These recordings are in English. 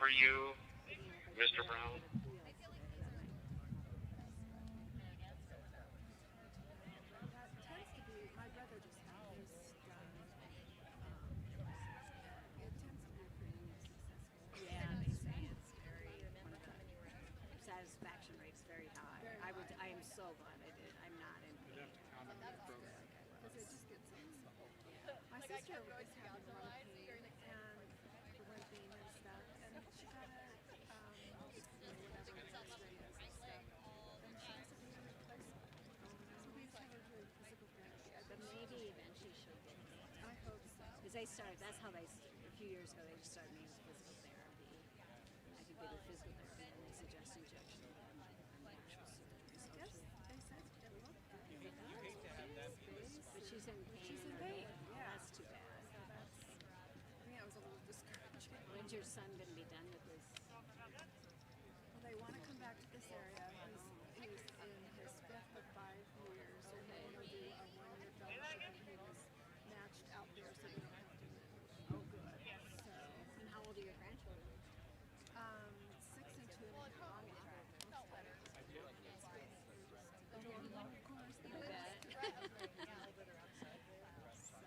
for you, Mr. Brown? Satisfaction rate's very high. I am so glad I did. I'm not in pain. My sister was having one pain and limping and stuff, and she got a whatever X-ray and stuff, and she has a knee replacement. So we tell her to physical therapy. But maybe eventually she'll get it. I hope so. Because that's how a few years ago, they just started me with physical therapy. I could get her physical therapy, and they suggest injection and actual surgery. So Yes, they said it looked good. but she's in pain. She's in pain. Oh, Yeah. that's too bad. So I was a little discouraging. When's your son going to be done with this? Well, they want to come back to this area. He's in his 5th of 5 years, and they want to do a 1-year fellowship, and he was matched out there, so they don't have to move. Oh, good. So, And how old are your grandchildren? 6 and 2 and 1. Of course, the You best. bet. So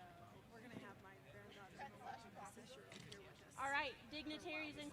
we're gonna have my granddaughter and my sister up here with us. All right, dignitaries and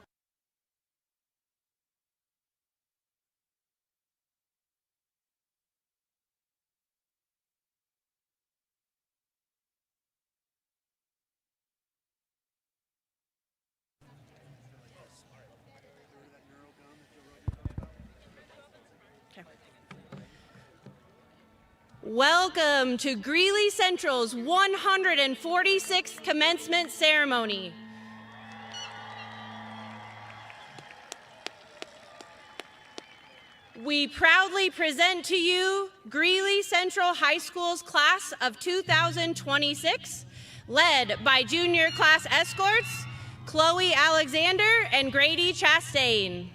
welcome to Greeley Central's 146th commencement ceremony. We proudly present to you Greeley Central High School's class of 2026, led by junior class escorts Chloe Alexander and Grady Chastain.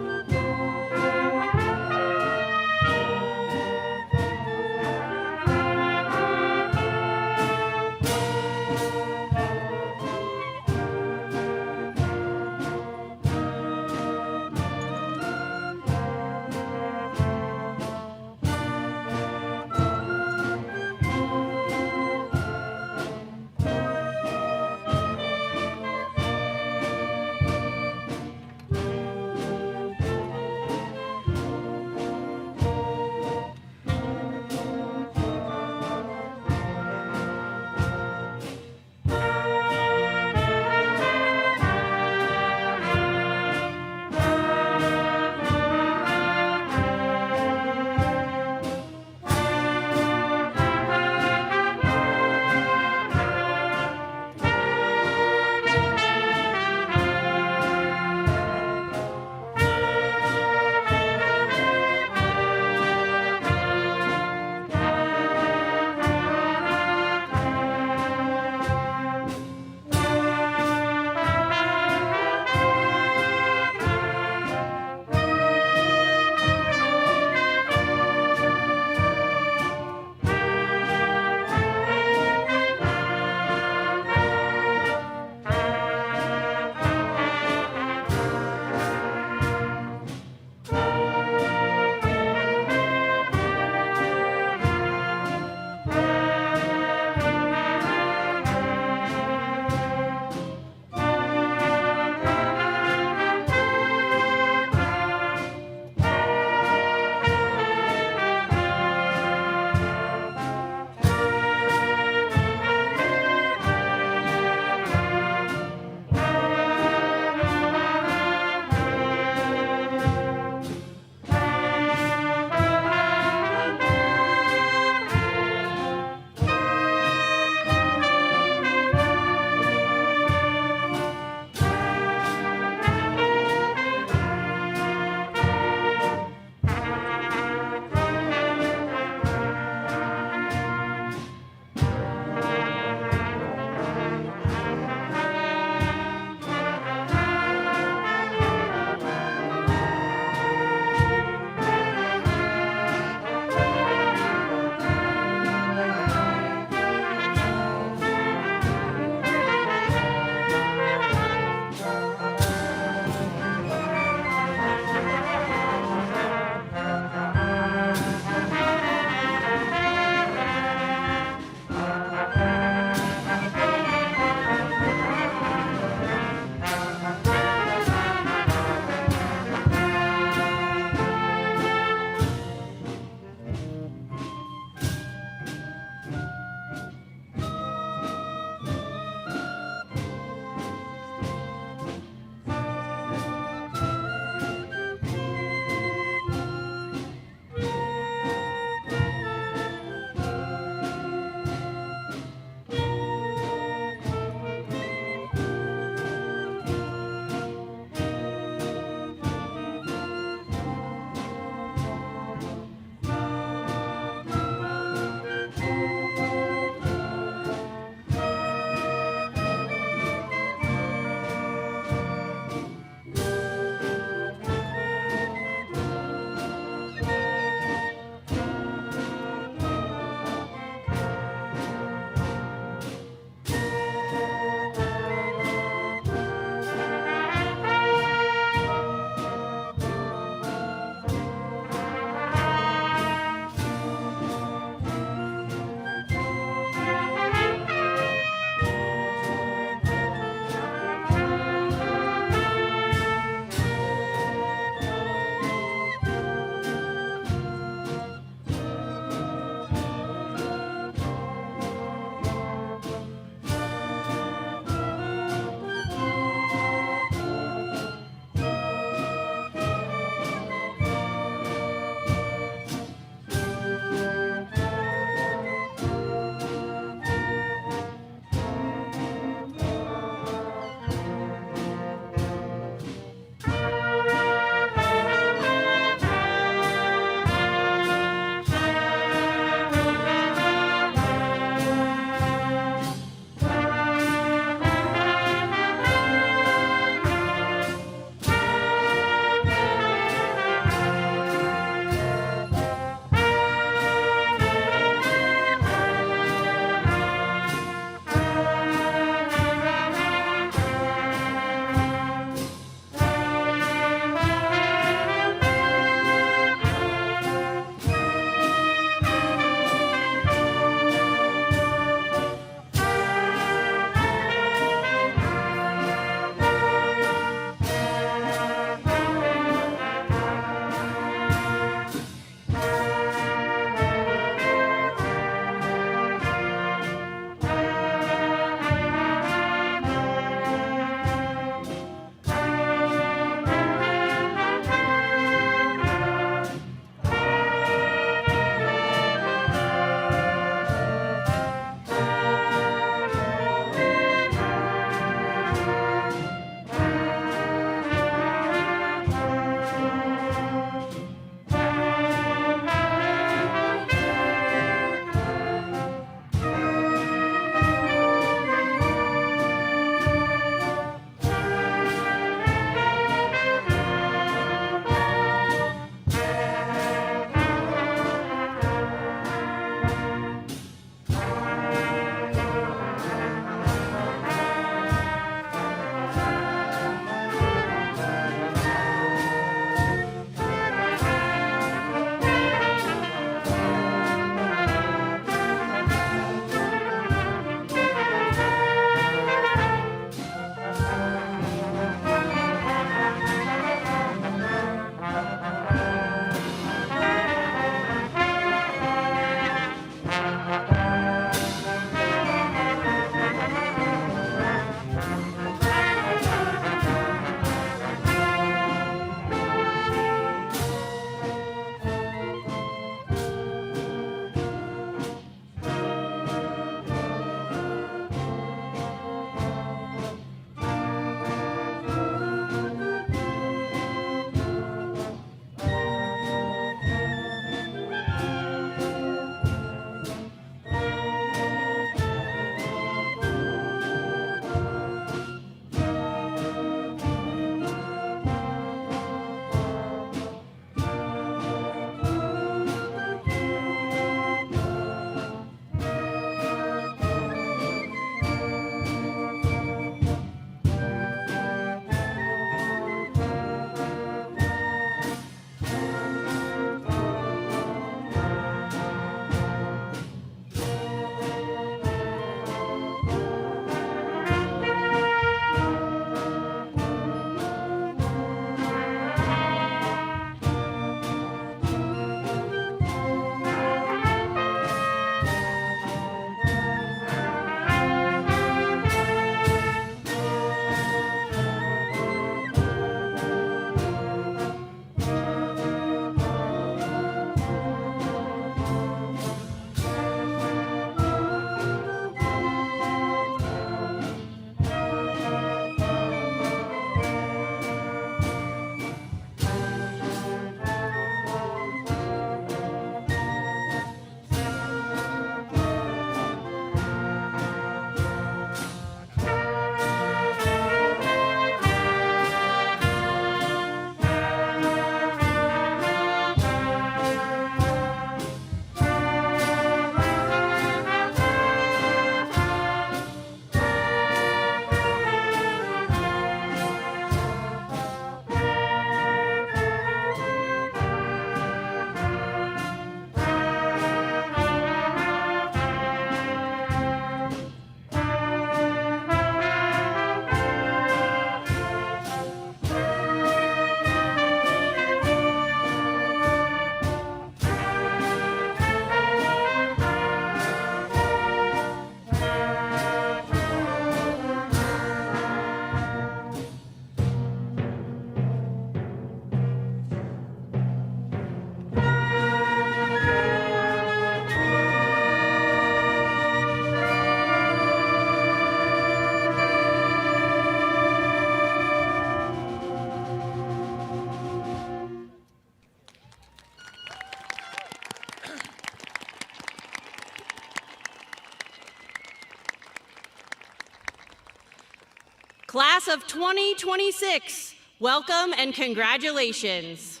Class of 2026, welcome and congratulations.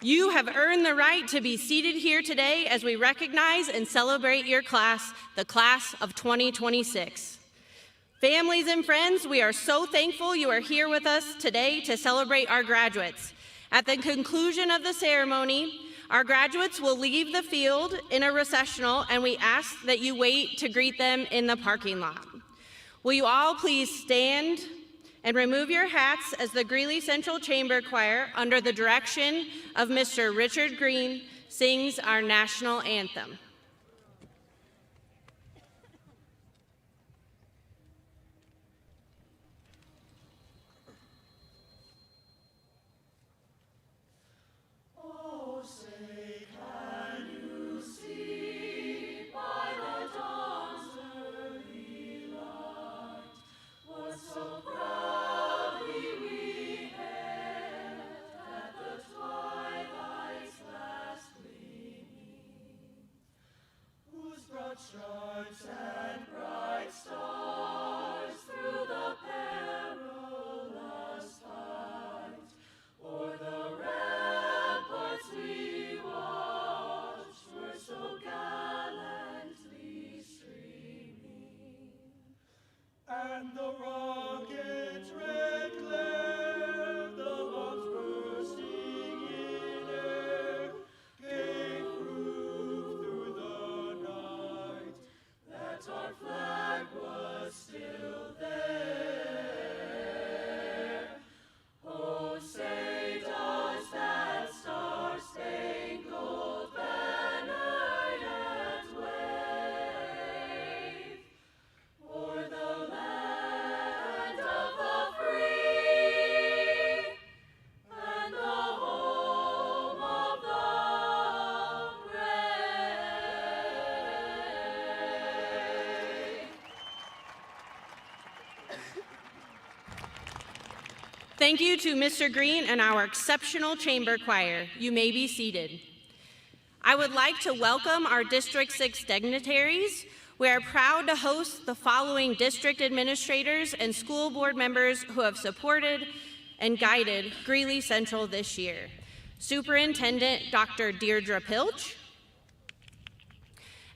You have earned the right to be seated here today as we recognize and celebrate your class, the class of 2026. Families and friends, we are so thankful you are here with us today to celebrate our graduates. At the conclusion of the ceremony, our graduates will leave the field in a processional, and we ask that you wait to greet them in the parking lot. Will you all please stand and remove your hats as the Greeley Central Chamber Choir, under the direction of Mr. Richard Green, sings our national anthem. Stripes and bright stars through the perilous fight, o'er the ramparts we watched were so gallantly streaming, and the rocket's red glare, the bombs bursting in air, gave proof through the that our flag was still there. Oh, say does that star-spangled banner yet wave o'er the land of the free and the home of the Thank you to Mr. Green and our exceptional chamber choir. You may be seated. I would like to welcome our District 6 dignitaries. We are proud to host the following district administrators and school board members who have supported and guided Greeley Central this year. Superintendent Dr. Deirdre Pilch,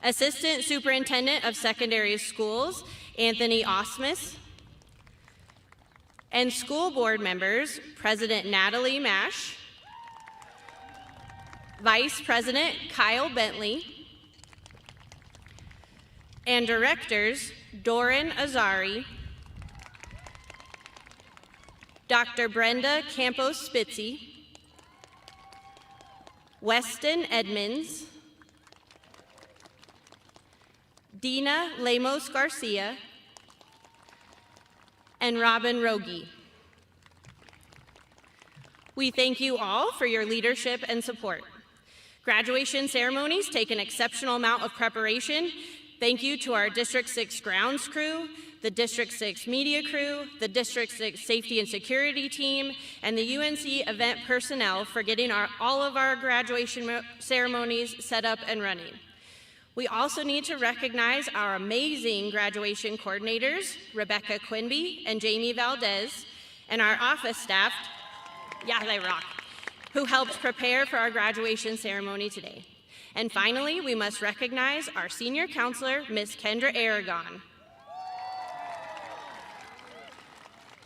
Assistant Superintendent of Secondary Schools, Anthony Osmus, and school board members, President Natalie Mash, Vice President Kyle Bentley, and directors Doran Azari, Dr. Brenda Campos-Spitzy, Weston Edmonds, Dina Lemos-Garcia, and Robin Rogie. We thank you all for your leadership and support. Graduation ceremonies take an exceptional amount of preparation. Thank you to our District 6 grounds crew, the District 6 media crew, the District 6 safety and security team, and the UNC event personnel for getting all of our graduation ceremonies set up and running. We also need to recognize our amazing graduation coordinators, Rebecca Quinby and Jamie Valdez, and our office staff, yeah, they rock, who helped prepare for our graduation ceremony today. And finally, we must recognize our senior counselor, Miss Kendra Aragon.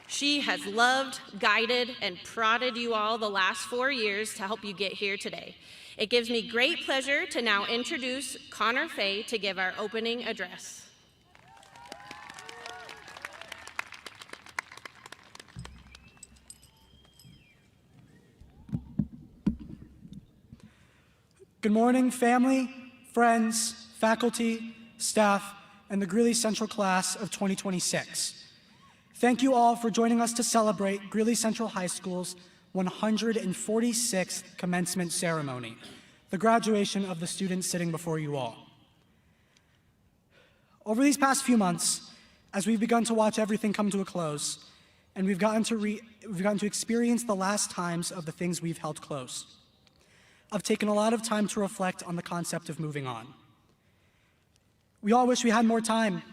She has loved, guided, and prodded you all the last 4 years to help you get here today. It gives me great pleasure to now introduce Connor Fay to give our opening address. Good morning, family, friends, faculty, staff, and the Greeley Central class of 2026. Thank you all for joining us to celebrate Greeley Central High School's 146th commencement ceremony, the graduation of the students sitting before you all. Over these past few months, as we've begun to watch everything come to a close, and we've gotten to experience the last times of the things we've held close, I've taken a lot of time to reflect on the concept of moving on. We all wish we had more time.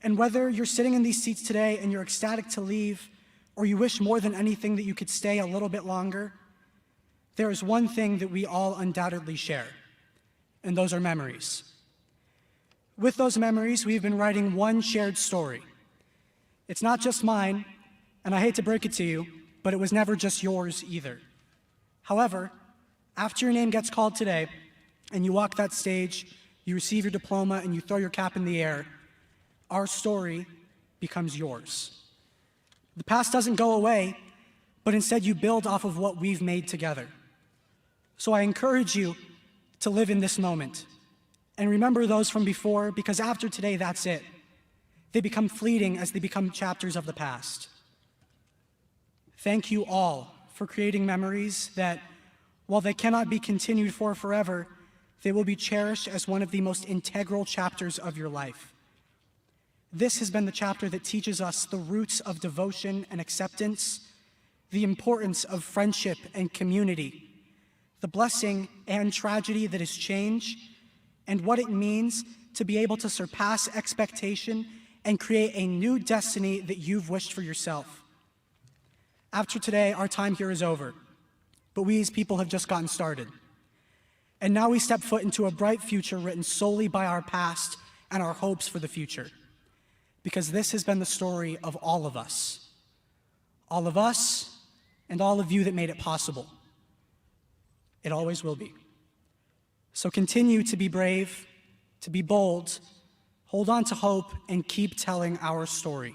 And whether you're sitting in these seats today and you're ecstatic to leave, or you wish more than anything that you could stay a little bit longer, there is one thing that we all undoubtedly share, and those are memories. With those memories, we've been writing one shared story. It's not just mine, and I hate to break it to you, but it was never just yours either. However, after your name gets called today, and you walk that stage, you receive your diploma, and you throw your cap in the air, our story becomes yours. The past doesn't go away, but instead you build off of what we've made together. So I encourage you to live in this moment and remember those from before, because after today, that's it. They become fleeting as they become chapters of the past. Thank you all for creating memories that, while they cannot be continued for forever, they will be cherished as one of the most integral chapters of your life. This has been the chapter that teaches us the roots of devotion and acceptance, the importance of friendship and community, the blessing and tragedy that is change, and what it means to be able to surpass expectation and create a new destiny that you've wished for yourself. After today, our time here is over, but we as people have just gotten started. And now we step foot into a bright future written solely by our past and our hopes for the future. Because this has been the story of all of us and all of you that made it possible. It always will be. So continue to be brave, to be bold, hold on to hope, and keep telling our story.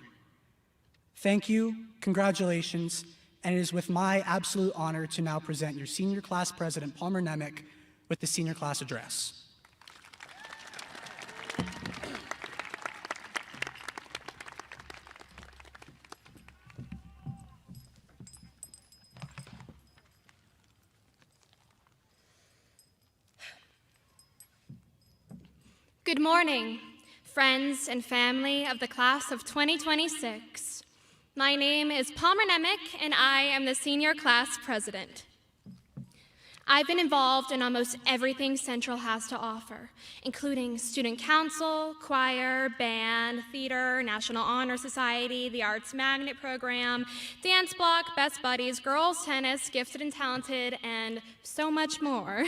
Thank you, congratulations, and it is with my absolute honor to now present your senior class president, Palmer Nemec, with the senior class address. Good morning, friends and family of the class of 2026. My name is Palmer Nemec, and I am the senior class president. I've been involved in almost everything Central has to offer, including student council, choir, band, theater, National Honor Society, the Arts Magnet Program, dance block, Best Buddies, girls tennis, gifted and talented, and so much more.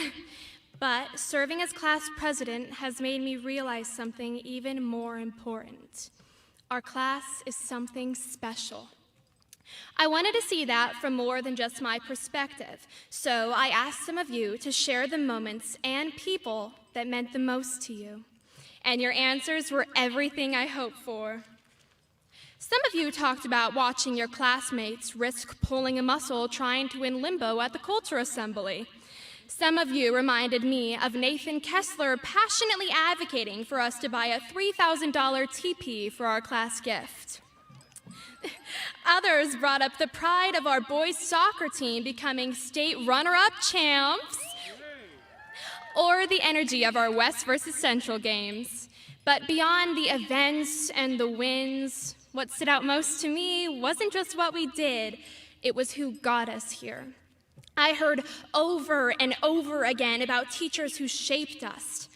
But serving as class president has made me realize something even more important. Our class is something special. I wanted to see that from more than just my perspective, so I asked some of you to share the moments and people that meant the most to you. And your answers were everything I hoped for. Some of you talked about watching your classmates risk pulling a muscle trying to win limbo at the culture assembly. Some of you reminded me of Nathan Kessler passionately advocating for us to buy a $3,000 teepee for our class gift. Others brought up the pride of our boys' soccer team becoming state runner-up champs, or the energy of our West versus Central games. But beyond the events and the wins, what stood out most to me wasn't just what we did, it was who got us here. I heard over and over again about teachers who shaped us.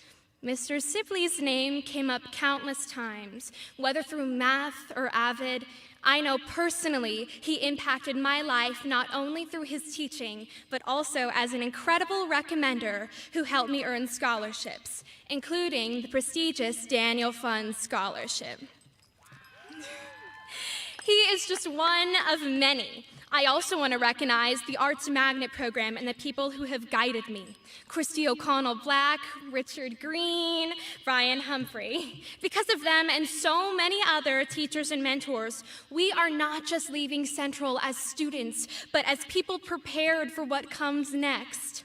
Mr. Sibley's name came up countless times, whether through math or Avid. I know personally he impacted my life not only through his teaching, but also as an incredible recommender who helped me earn scholarships, including the prestigious Daniel Fund Scholarship. He is just one of many. I also want to recognize the Arts Magnet Program and the people who have guided me. Christy O'Connell Black, Richard Green, Brian Humphrey. Because of them and so many other teachers and mentors, we are not just leaving Central as students, but as people prepared for what comes next.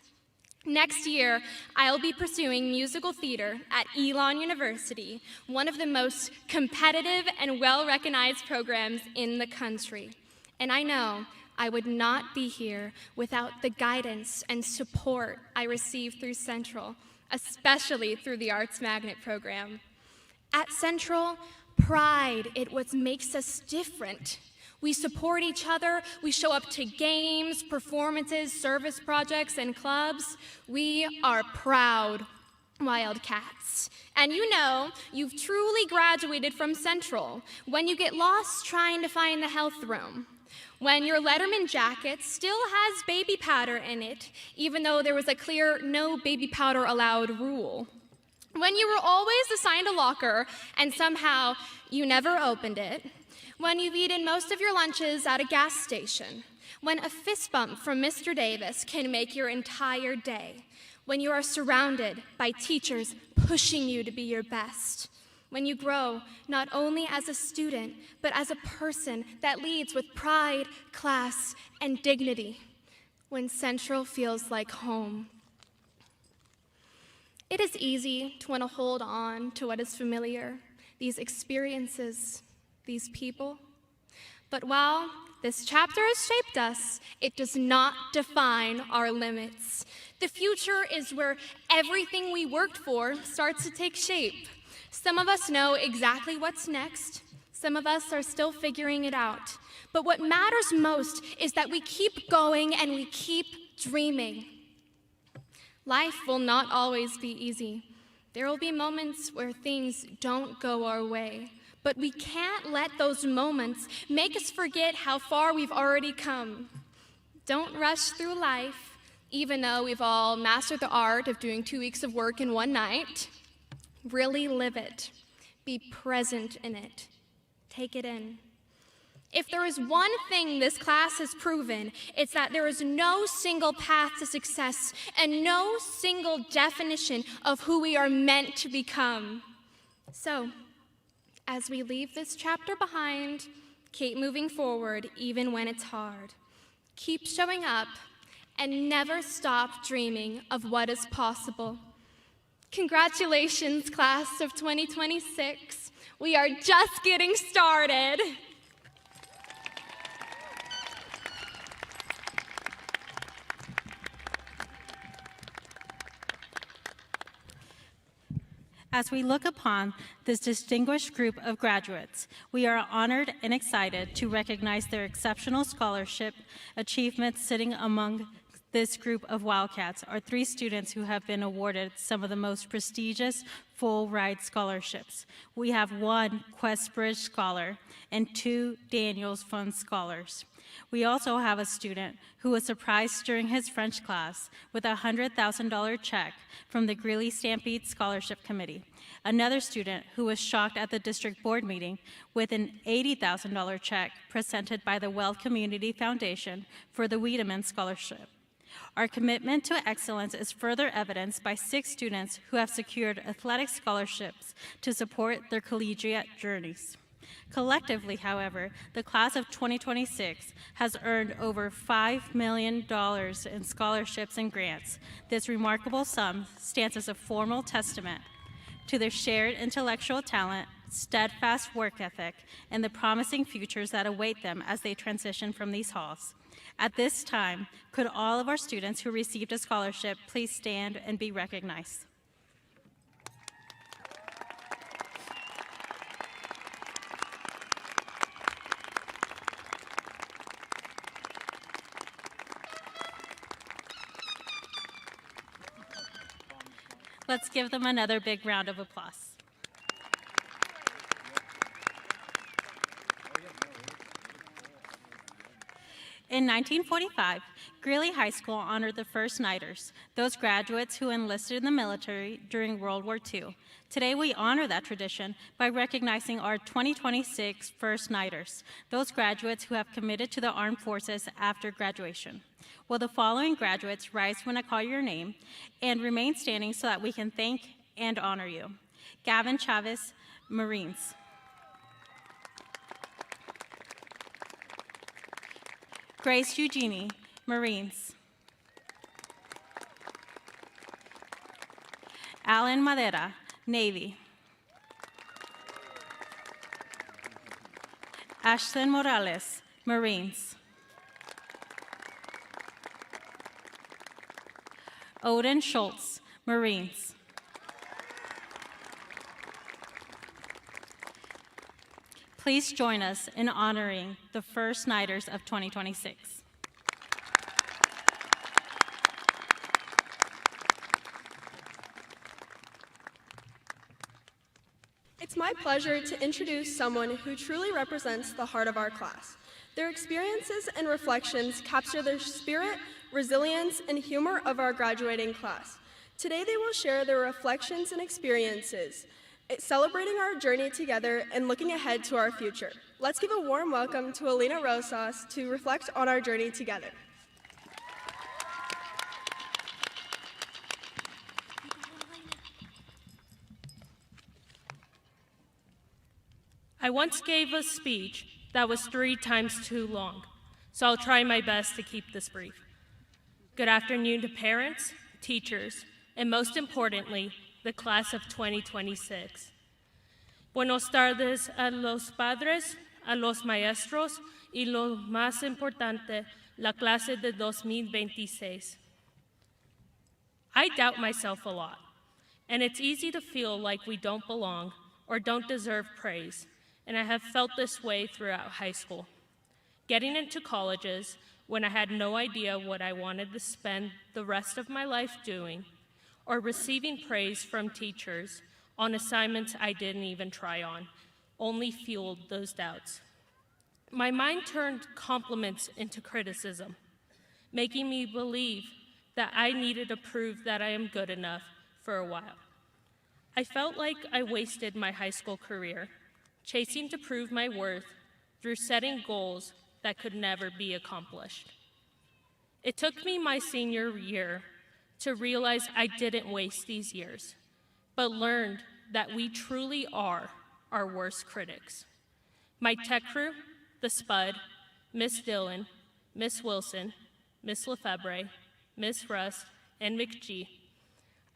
Next year, I'll be pursuing musical theater at Elon University, one of the most competitive and well-recognized programs in the country. And I know I would not be here without the guidance and support I received through Central, especially through the Arts Magnet Program. At Central, pride is what makes us different. We support each other, we show up to games, performances, service projects, and clubs. We are proud. Wildcats. And you know you've truly graduated from Central when you get lost trying to find the health room, when your Letterman jacket still has baby powder in it, even though there was a clear no baby powder allowed rule, when you were always assigned a locker and somehow you never opened it, when you've eaten most of your lunches at a gas station, when a fist bump from Mr. Davis can make your entire day, when you are surrounded by teachers pushing you to be your best, when you grow not only as a student, but as a person that leads with pride, class, and dignity, when Central feels like home. It is easy to want to hold on to what is familiar, these experiences, these people. But while this chapter has shaped us, it does not define our limits. The future is where everything we worked for starts to take shape. Some of us know exactly what's next. Some of us are still figuring it out. But what matters most is that we keep going and we keep dreaming. Life will not always be easy. There will be moments where things don't go our way. But we can't let those moments make us forget how far we've already come. Don't rush through life, even though we've all mastered the art of doing 2 weeks of work in one night. Really live it. Be present in it. Take it in. If there is one thing this class has proven, it's that there is no single path to success and no single definition of who we are meant to become. So, as we leave this chapter behind, keep moving forward even when it's hard. Keep showing up and never stop dreaming of what is possible. Congratulations, class of 2026. We are just getting started. As we look upon this distinguished group of graduates, we are honored and excited to recognize their exceptional scholarship achievements. Sitting among this group of Wildcats are 3 students who have been awarded some of the most prestigious full-ride scholarships. We have 1 Questbridge Scholar and 2 Daniels Fund Scholars. We also have a student who was surprised during his French class with a $100,000 check from the Greeley Stampede Scholarship Committee. Another student who was shocked at the district board meeting with an $80,000 check presented by the Wealth Community Foundation for the Wiedemann Scholarship. Our commitment to excellence is further evidenced by 6 students who have secured athletic scholarships to support their collegiate journeys. Collectively, however, the class of 2026 has earned over $5 million in scholarships and grants. This remarkable sum stands as a formal testament to their shared intellectual talent, steadfast work ethic, and the promising futures that await them as they transition from these halls. At this time, could all of our students who received a scholarship please stand and be recognized? Let's give them another big round of applause. In 1945, Greeley High School honored the First Nighters, those graduates who enlisted in the military during World War II. Today, we honor that tradition by recognizing our 2026 First Nighters, those graduates who have committed to the armed forces after graduation. Will the following graduates rise when I call your name and remain standing so that we can thank and honor you? Gavin Chavez, Marines. Grace Eugenie, Marines. Alan Madera, Navy. Ashton Morales, Marines. Odin Schultz, Marines. Please join us in honoring the First Nighters of 2026. It's my pleasure to introduce someone who truly represents the heart of our class. Their experiences and reflections capture the spirit, resilience, and humor of our graduating class. Today they will share their reflections and experiences, celebrating our journey together and looking ahead to our future. Let's give a warm welcome to Alina Rosas to reflect on our journey together. I once gave a speech that was 3 times too long, so I'll try my best to keep this brief. Good afternoon to parents, teachers, and most importantly, the class of 2026. Buenos tardes a los padres, a los maestros, y lo más importante, la clase de 2026. I doubt myself a lot, and it's easy to feel like we don't belong or don't deserve praise, and I have felt this way throughout high school. Getting into colleges when I had no idea what I wanted to spend the rest of my life doing, or receiving praise from teachers on assignments I didn't even try on, only fueled those doubts. My mind turned compliments into criticism, making me believe that I needed to prove that I am good enough for a while. I felt like I wasted my high school career, chasing to prove my worth through setting goals that could never be accomplished. It took me my senior year to realize I didn't waste these years, but learned that we truly are our worst critics. My tech crew, the Spud, Miss Dillon, Miss Wilson, Miss Lefebvre, Miss Rust, and McGee,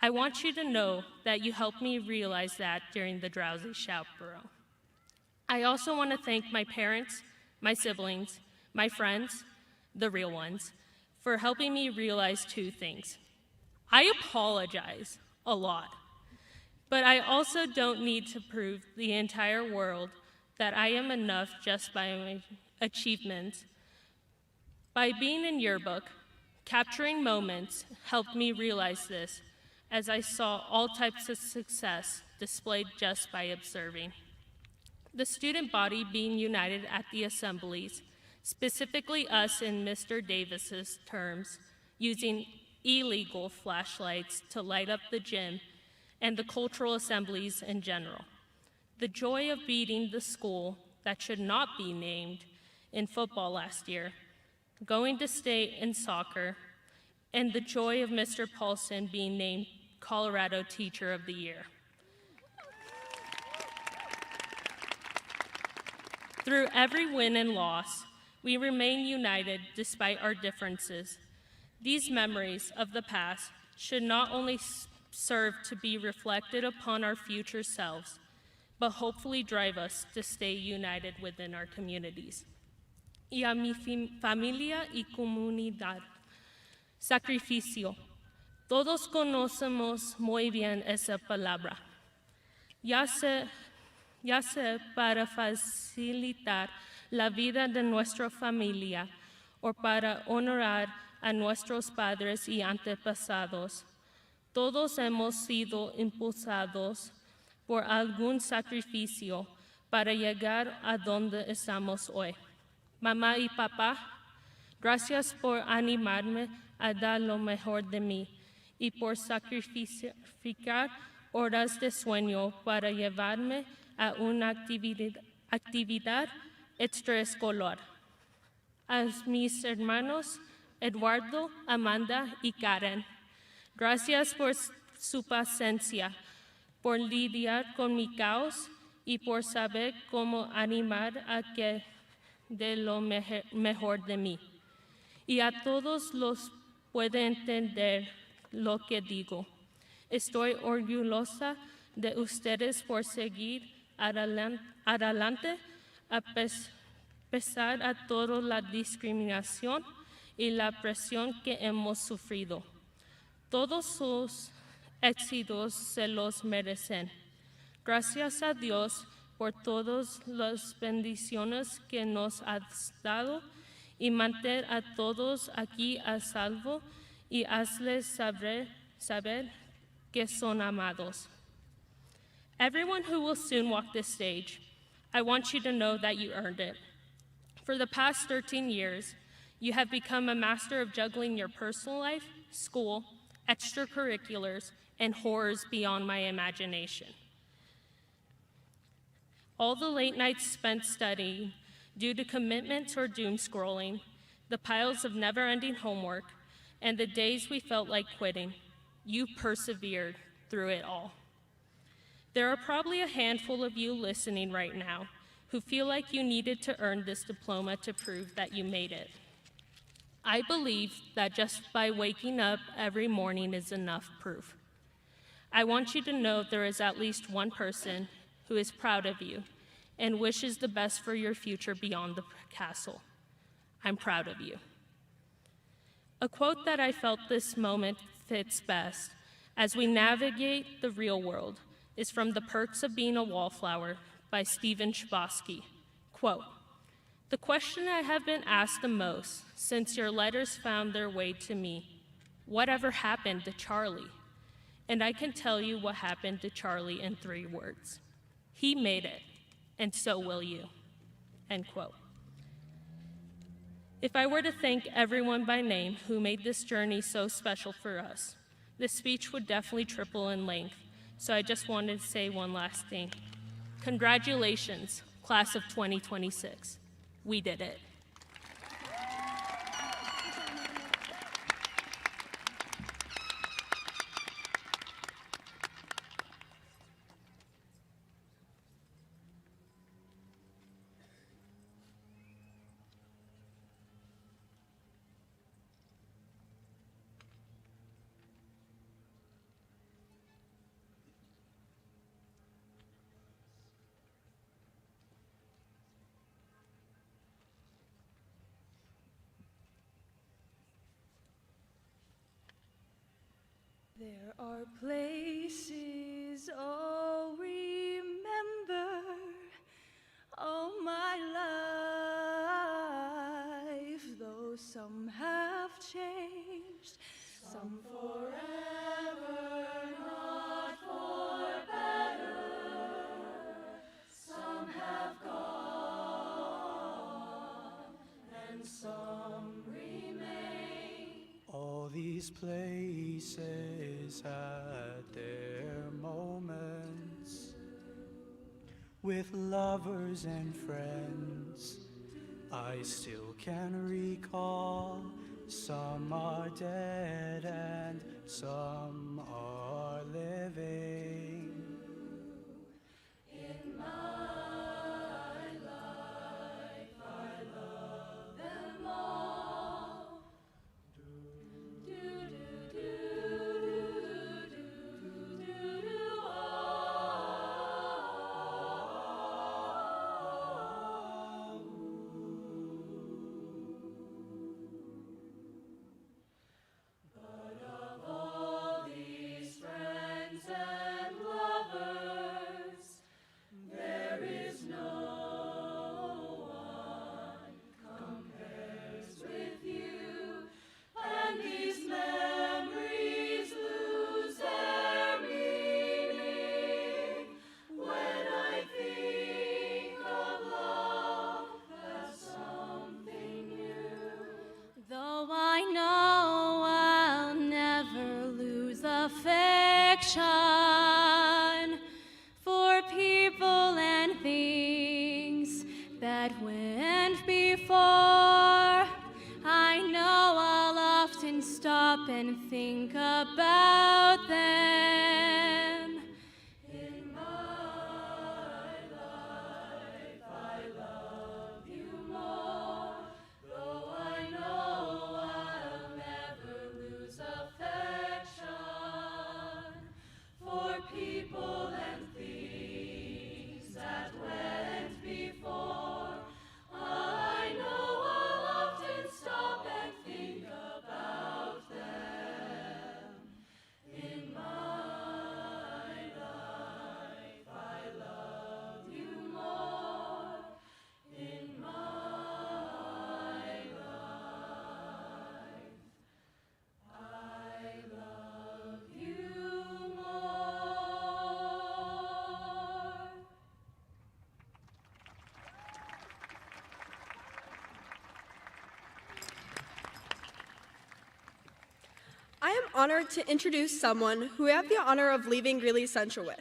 I want you to know that you helped me realize that during the drowsy chaperone. I also want to thank my parents, my siblings, my friends, the real ones, for helping me realize 2 things. I apologize a lot, but I also don't need to prove the entire world that I am enough just by my achievements. By being in yearbook, capturing moments helped me realize this, as I saw all types of success displayed just by observing. The student body being united at the assemblies, specifically us in Mr. Davis's terms, using illegal flashlights to light up the gym, and the cultural assemblies in general. The joy of beating the school that should not be named in football last year, going to state in soccer, and the joy of Mr. Paulson being named Colorado Teacher of the Year. Through every win and loss, we remain united despite our differences. These memories of the past should not only serve to be reflected upon our future selves, but hopefully drive us to stay united within our communities. Y a mi familia y comunidad. Sacrificio. Todos conocemos muy bien esa palabra. Ya sea para facilitar la vida de nuestra familia o para honorar a nuestros padres y antepasados. Todos hemos sido impulsados por algún sacrificio para llegar a donde estamos hoy. Mamá y papá, gracias por animarme a dar lo mejor de mí y por sacrificar horas de sueño para llevarme a una actividad extraescolar. A mis hermanos Eduardo, Amanda y Karen, gracias por su paciencia, por lidiar con mi caos y por saber cómo animar a que dé lo mejor de mí. Y a todos los puede entender lo que digo. Estoy orgullosa de ustedes por seguir adelante a pesar de toda la discriminación y la presión que hemos sufrido. Todos sus éxitos se los merecen. Gracias a Dios por todas las bendiciones que nos has dado y mantener a todos aquí a salvo y hazles saber que son amados. Everyone who will soon walk this stage, I want you to know that you earned it. For the past 13 years, you have become a master of juggling your personal life, school, extracurriculars, and horrors beyond my imagination. All the late nights spent studying due to commitments or doom scrolling, the piles of never-ending homework, and the days we felt like quitting, you persevered through it all. There are probably a handful of you listening right now who feel like you needed to earn this diploma to prove that you made it. I believe that just by waking up every morning is enough proof. I want you to know there is at least one person who is proud of you and wishes the best for your future beyond the castle. I'm proud of you. A quote that I felt this moment fits best as we navigate the real world is from The Perks of Being a Wallflower by Stephen Chbosky. Quote, "The question I have been asked the most since your letters found their way to me, whatever happened to Charlie? And I can tell you what happened to Charlie in 3 words. He made it, and so will you." End quote. If I were to thank everyone by name who made this journey so special for us, this speech would definitely triple in length, so I just wanted to say one last thing. Congratulations, class of 2026. We did it. There are places I'll remember all my life, though some have changed, some forever, not for better, some have gone, and some remain. All these places had their moments with lovers and friends. I still can recall some are dead and some are living. In my life, I love them all. But of all these friends and lovers, there is no one compares with you, and these memories lose their meaning when I think of love as something new. Though I know I'll never lose affection for people and things that went before, I know I'll often stop and think about them. In my life, I love you more, though I know I'll never lose affection for people and things that went before. I know I'll often stop and think about them. In my life, I love you more. In my life, I love you more. honored to introduce someone who we have the honor of leaving Greeley Central with.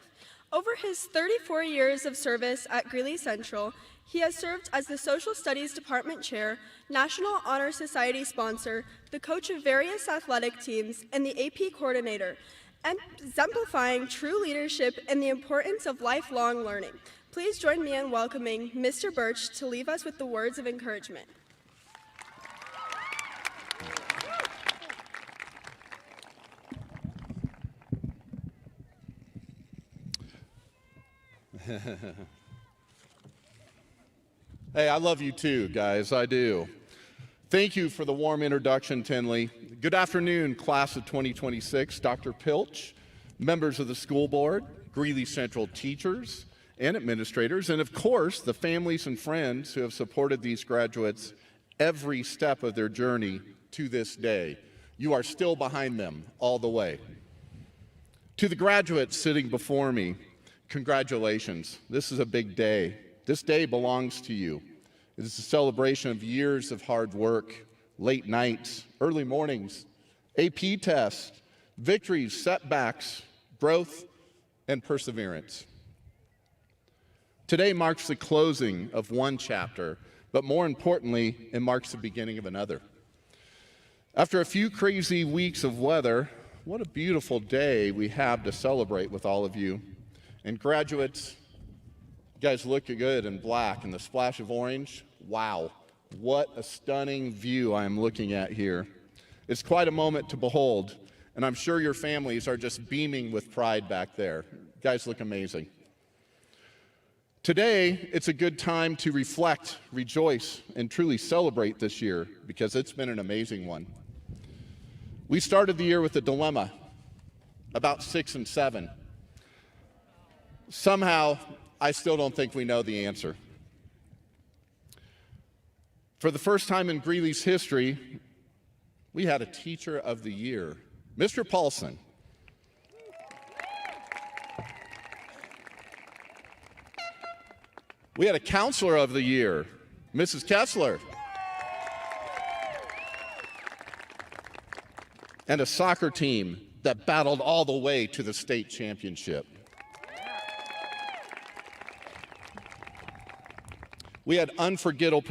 Over his 34 years of service at Greeley Central, he has served as the Social Studies Department Chair, National Honor Society sponsor, the coach of various athletic teams, and the AP coordinator, exemplifying true leadership and the importance of lifelong learning. Please join me in welcoming Mr. Birch to leave us with the words of encouragement. Hey, I love you too, guys, I do. Thank you for the warm introduction, Tinley. Good afternoon, class of 2026, Dr. Pilch, members of the school board, Greeley Central teachers and administrators, and of course, the families and friends who have supported these graduates every step of their journey to this day. You are still behind them all the way. To the graduates sitting before me, congratulations. This is a big day. This day belongs to you. It is a celebration of years of hard work, late nights, early mornings, AP tests, victories, setbacks, growth, and perseverance. Today marks the closing of one chapter, but more importantly, it marks the beginning of another. After a few crazy weeks of weather, what a beautiful day we have to celebrate with all of you. And graduates, you guys look good in black and the splash of orange. Wow, what a stunning view I'm looking at here. It's quite a moment to behold, and I'm sure your families are just beaming with pride back there. You guys look amazing. Today, it's a good time to reflect, rejoice, and truly celebrate this year because it's been an amazing one. We started the year with a dilemma, about 6 and 7. Somehow, I still don't think we know the answer. For the first time in Greeley's history, we had a Teacher of the Year, Mr. Paulson. We had a Counselor of the Year, Mrs. Kessler. And a soccer team that battled all the way to the state championship. We had unforgettable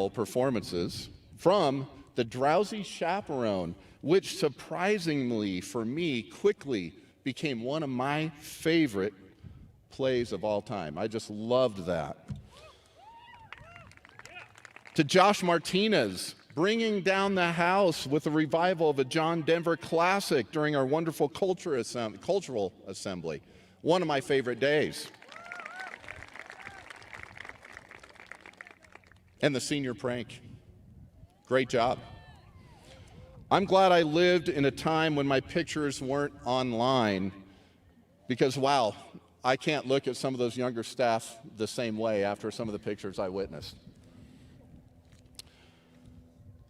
performances from the Drowsy Chaperone, which surprisingly for me quickly became one of my favorite plays of all time. I just loved that. To Josh Martinez, bringing down the house with a revival of a John Denver classic during our wonderful cultural assembly. One of my favorite days. And the senior prank. Great job. I'm glad I lived in a time when my pictures weren't online because, wow, I can't look at some of those younger staff the same way after some of the pictures I witnessed.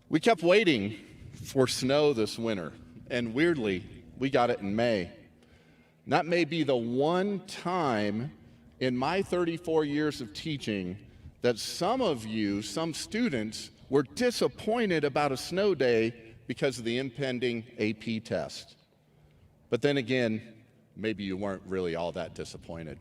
We kept waiting for snow this winter, and weirdly, we got it in May. That may be the one time in my 34 years of teaching that some of you, some students, were disappointed about a snow day because of the impending AP test. But then again, maybe you weren't really all that disappointed.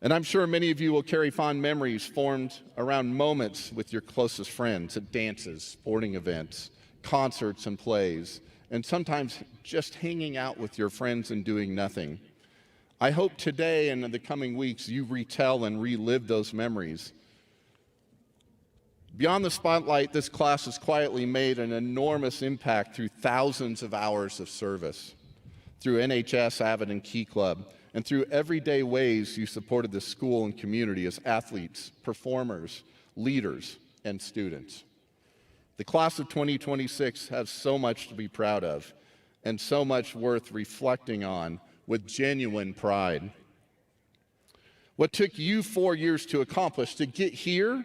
And I'm sure many of you will carry fond memories formed around moments with your closest friends at dances, sporting events, concerts and plays, and sometimes just hanging out with your friends and doing nothing. I hope today and in the coming weeks you retell and relive those memories. Beyond the spotlight, this class has quietly made an enormous impact through thousands of hours of service, through NHS, Avid, and Key Club, and through everyday ways you supported the school and community as athletes, performers, leaders, and students. The class of 2026 has so much to be proud of and so much worth reflecting on with genuine pride. What took you 4 years to accomplish to get here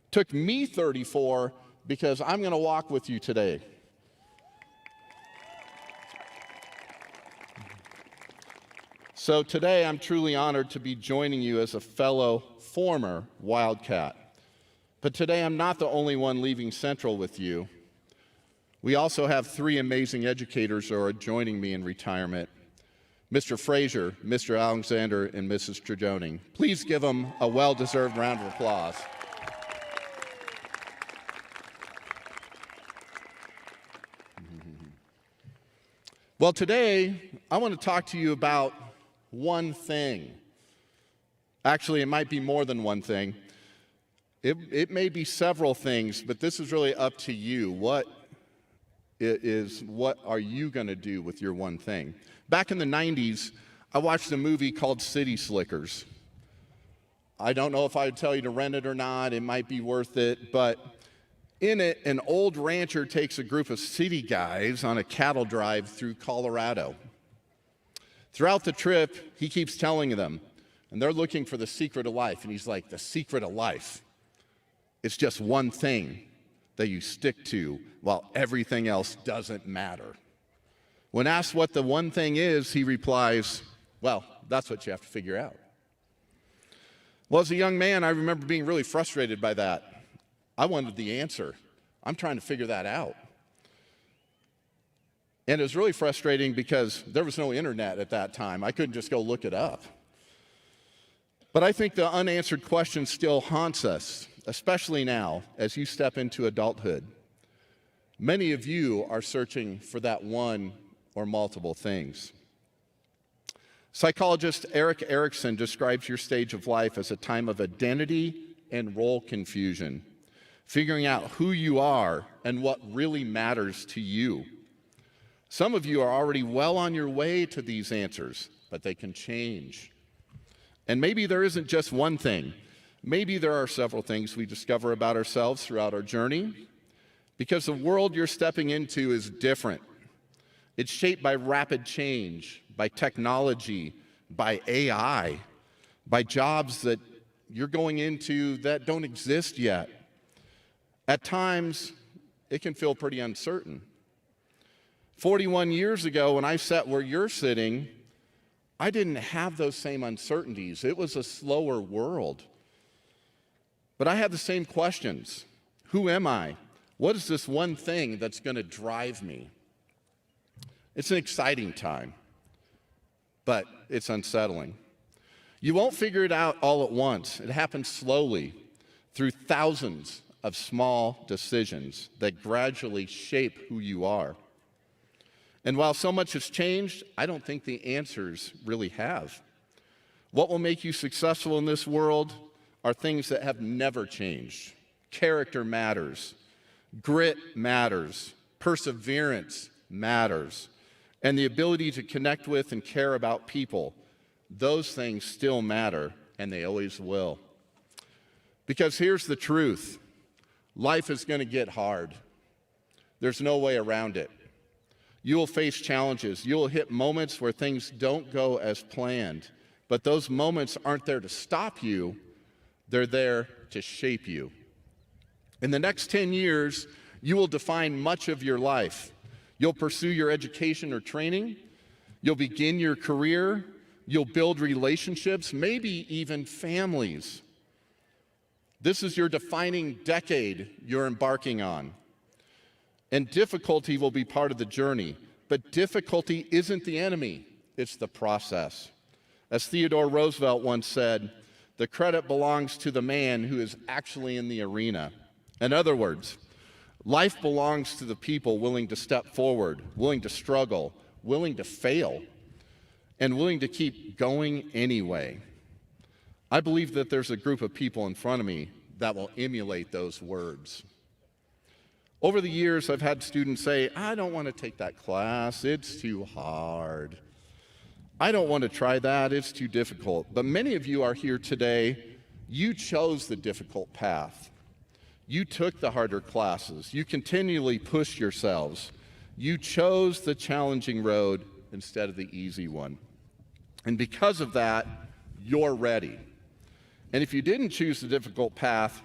took me 34 because I'm going to walk with you today. So today I'm truly honored to be joining you as a fellow former Wildcat. But today I'm not the only one leaving Central with you. We also have three amazing educators who are joining me in retirement. Mr. Frazier, Mr. Alexander, and Mrs. Trajoning. Please give them a well-deserved round of applause. Well, today, I want to talk to you about one thing. Actually, it might be more than one thing. It may be several things, but this is really up to you. What are you going to do with your one thing? Back in the 90s, I watched a movie called City Slickers. I don't know if I would tell you to rent it or not. It might be worth it, but in it, an old rancher takes a group of city guys on a cattle drive through Colorado. Throughout the trip, he keeps telling them, and they're looking for the secret of life, and he's like, the secret of life, it's just one thing that you stick to while everything else doesn't matter. When asked what the one thing is, he replies, well, that's what you have to figure out. Well, as a young man, I remember being really frustrated by that. I wanted the answer. I'm trying to figure that out. And it was really frustrating because there was no internet at that time. I couldn't just go look it up. But I think the unanswered question still haunts us, especially now as you step into adulthood. Many of you are searching for that one or multiple things. Psychologist Erik Erikson describes your stage of life as a time of identity and role confusion, figuring out who you are and what really matters to you. Some of you are already well on your way to these answers, but they can change. And maybe there isn't just one thing. Maybe there are several things we discover about ourselves throughout our journey, because the world you're stepping into is different. It's shaped by rapid change, by technology, by AI, by jobs that you're going into that don't exist yet. At times, it can feel pretty uncertain. 41 years ago, when I sat where you're sitting, I didn't have those same uncertainties. It was a slower world. But I had the same questions. Who am I? What is this one thing that's going to drive me? It's an exciting time, but it's unsettling. You won't figure it out all at once. It happens slowly through thousands of small decisions that gradually shape who you are. And while so much has changed, I don't think the answers really have. What will make you successful in this world are things that have never changed. Character matters. Grit matters. Perseverance matters. And the ability to connect with and care about people, those things still matter, and they always will. Because here's the truth. Life is going to get hard. There's no way around it. You will face challenges. You will hit moments where things don't go as planned. But those moments aren't there to stop you. They're there to shape you. In the next 10 years, you will define much of your life. You'll pursue your education or training. You'll begin your career. You'll build relationships, maybe even families. This is your defining decade you're embarking on. And difficulty will be part of the journey. But difficulty isn't the enemy, it's the process. As Theodore Roosevelt once said, the credit belongs to the man who is actually in the arena. In other words, life belongs to the people willing to step forward, willing to struggle, willing to fail, and willing to keep going anyway. I believe that there's a group of people in front of me that will emulate those words. Over the years, I've had students say, I don't want to take that class, it's too hard. I don't want to try that, it's too difficult. But many of you are here today, you chose the difficult path. You took the harder classes. You continually pushed yourselves. You chose the challenging road instead of the easy one. And because of that, you're ready. And if you didn't choose the difficult path,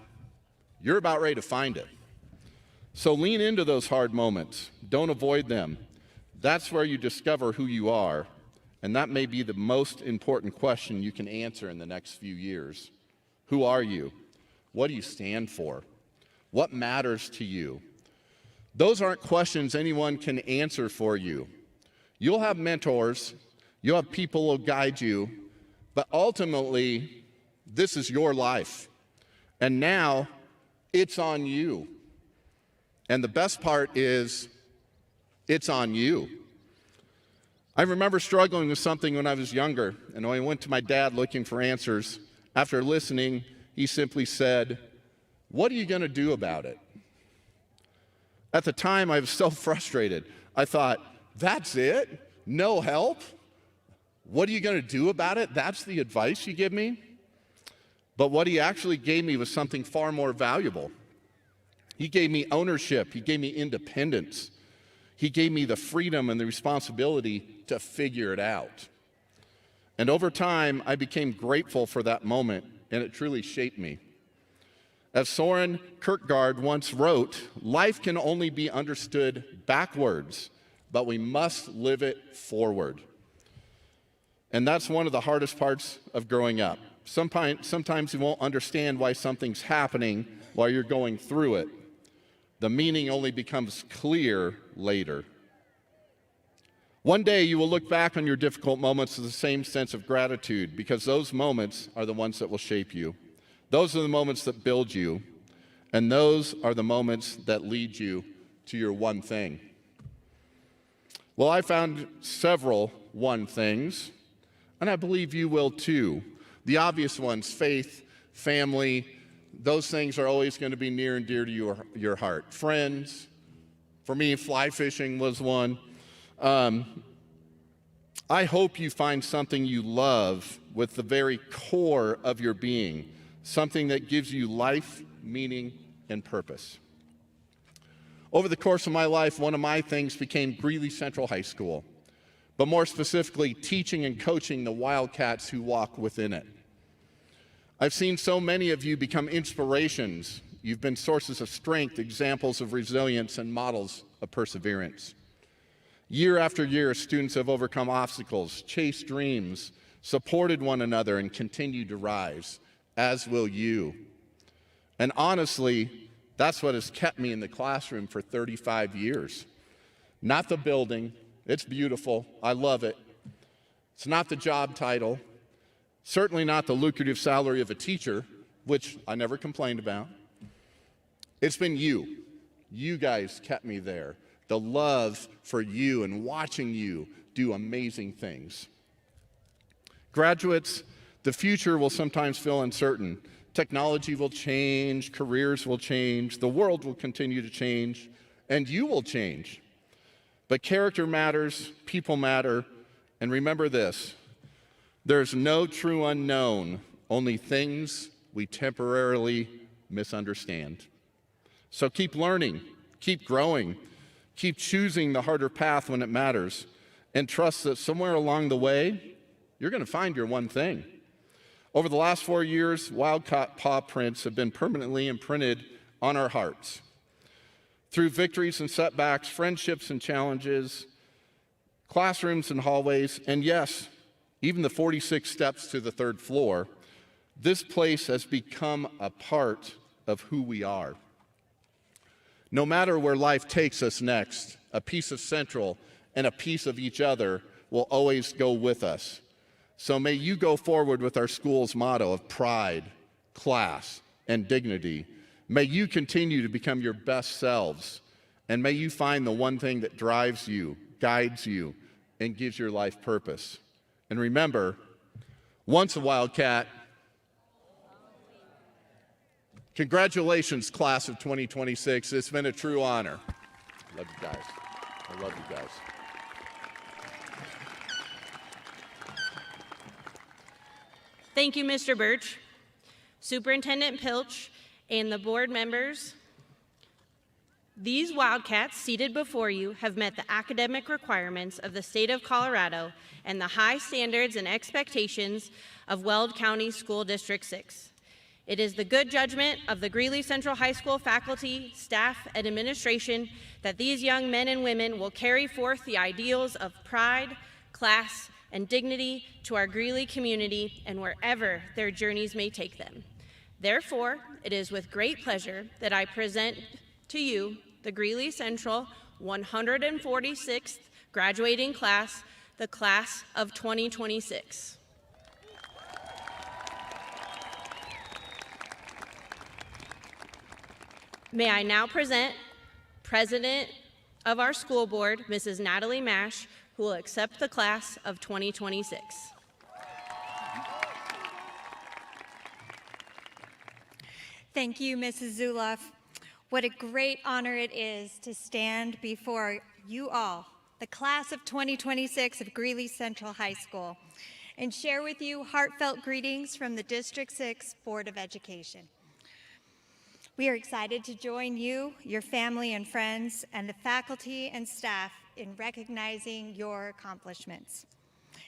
you're about ready to find it. So lean into those hard moments. Don't avoid them. That's where you discover who you are. And that may be the most important question you can answer in the next few years. Who are you? What do you stand for? What matters to you? Those aren't questions anyone can answer for you. You'll have mentors, you'll have people who will guide you, but ultimately, this is your life. And now, it's on you. And the best part is, it's on you. I remember struggling with something when I was younger, and when I went to my dad looking for answers, after listening, he simply said, "What are you going to do about it?" At the time, I was so frustrated. I thought, that's it? No help? What are you going to do about it? That's the advice you give me? But what he actually gave me was something far more valuable. He gave me ownership. He gave me independence. He gave me the freedom and the responsibility to figure it out. And over time, I became grateful for that moment, and it truly shaped me. As Soren Kierkegaard once wrote, life can only be understood backwards, but we must live it forward. And that's one of the hardest parts of growing up. Sometimes you won't understand why something's happening while you're going through it. The meaning only becomes clear later. One day you will look back on your difficult moments with the same sense of gratitude, because those moments are the ones that will shape you. Those are the moments that build you, and those are the moments that lead you to your one thing. Well, I found several one things, and I believe you will too. The obvious ones, faith, family, those things are always going to be near and dear to your heart. Friends, for me, fly fishing was one. I hope you find something you love with the very core of your being, something that gives you life, meaning, and purpose. Over the course of my life, one of my things became Greeley Central High School, but more specifically, teaching and coaching the Wildcats who walk within it. I've seen so many of you become inspirations. You've been sources of strength, examples of resilience, and models of perseverance. Year after year, students have overcome obstacles, chased dreams, supported one another, and continued to rise, as will you. And honestly, that's what has kept me in the classroom for 35 years. Not the building. It's beautiful. I love it. It's not the job title. Certainly not the lucrative salary of a teacher, which I never complained about. It's been you. You guys kept me there. The love for you and watching you do amazing things. Graduates, the future will sometimes feel uncertain. Technology will change, careers will change, the world will continue to change, and you will change. But character matters, people matter, and remember this: there's no true unknown, only things we temporarily misunderstand. So keep learning, keep growing, keep choosing the harder path when it matters, and trust that somewhere along the way, you're going to find your one thing. Over the last 4 years, Wildcat paw prints have been permanently imprinted on our hearts. Through victories and setbacks, friendships and challenges, classrooms and hallways, and yes, even the 46 steps to the third floor, this place has become a part of who we are. No matter where life takes us next, a piece of Central and a piece of each other will always go with us. So may you go forward with our school's motto of pride, class, and dignity. May you continue to become your best selves, and may you find the one thing that drives you, guides you, and gives your life purpose. And remember, once a Wildcat. Congratulations, class of 2026. It's been a true honor. I love you guys. I love you guys. Thank you, Mr. Birch, Superintendent Pilch, and the board members. These Wildcats seated before you have met the academic requirements of the state of Colorado and the high standards and expectations of Weld County School District 6. It is the good judgment of the Greeley Central High School faculty, staff, and administration that these young men and women will carry forth the ideals of pride, class, and dignity to our Greeley community and wherever their journeys may take them. Therefore, it is with great pleasure that I present to you the Greeley Central 146th graduating class, the class of 2026. May I now present President of our school board, Mrs. Natalie Mash, who will accept the class of 2026. Thank you, Mrs. Zuloff. What a great honor it is to stand before you all, the class of 2026 of Greeley Central High School, and share with you heartfelt greetings from the District 6 Board of Education. We are excited to join you, your family and friends, and the faculty and staff in recognizing your accomplishments.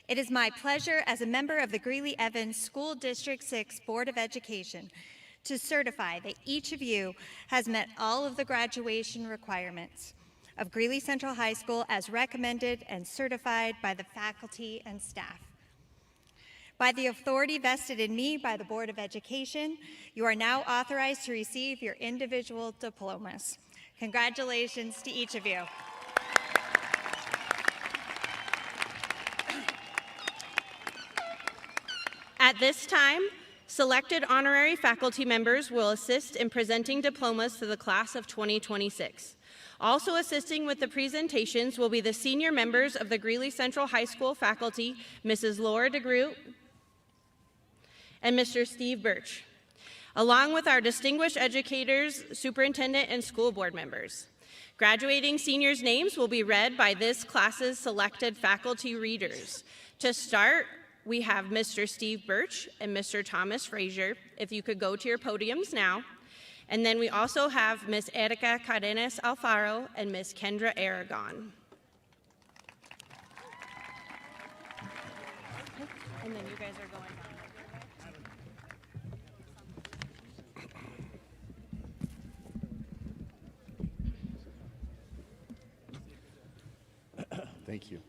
It is my pleasure as a member of the Greeley-Evans School District 6 Board of Education to certify that each of you has met all of the graduation requirements of Greeley Central High School as recommended and certified by the faculty and staff. By the authority vested in me by the Board of Education, you are now authorized to receive your individual diplomas. Congratulations to each of you. At this time, selected honorary faculty members will assist in presenting diplomas to the class of 2026. Also assisting with the presentations will be the senior members of the Greeley Central High School faculty, Mrs. Laura DeGroot and Mr. Steve Birch, along with our distinguished educators, superintendent, and school board members. Graduating seniors' names will be read by this class's selected faculty readers. To start, we have Mr. Steve Birch and Mr. Thomas Frazier, if you could go to your podiums now. And then we also have Ms. Erika Cadenas Alfaro and Ms. Kendra Aragon. And then you guys are going down. Thank you.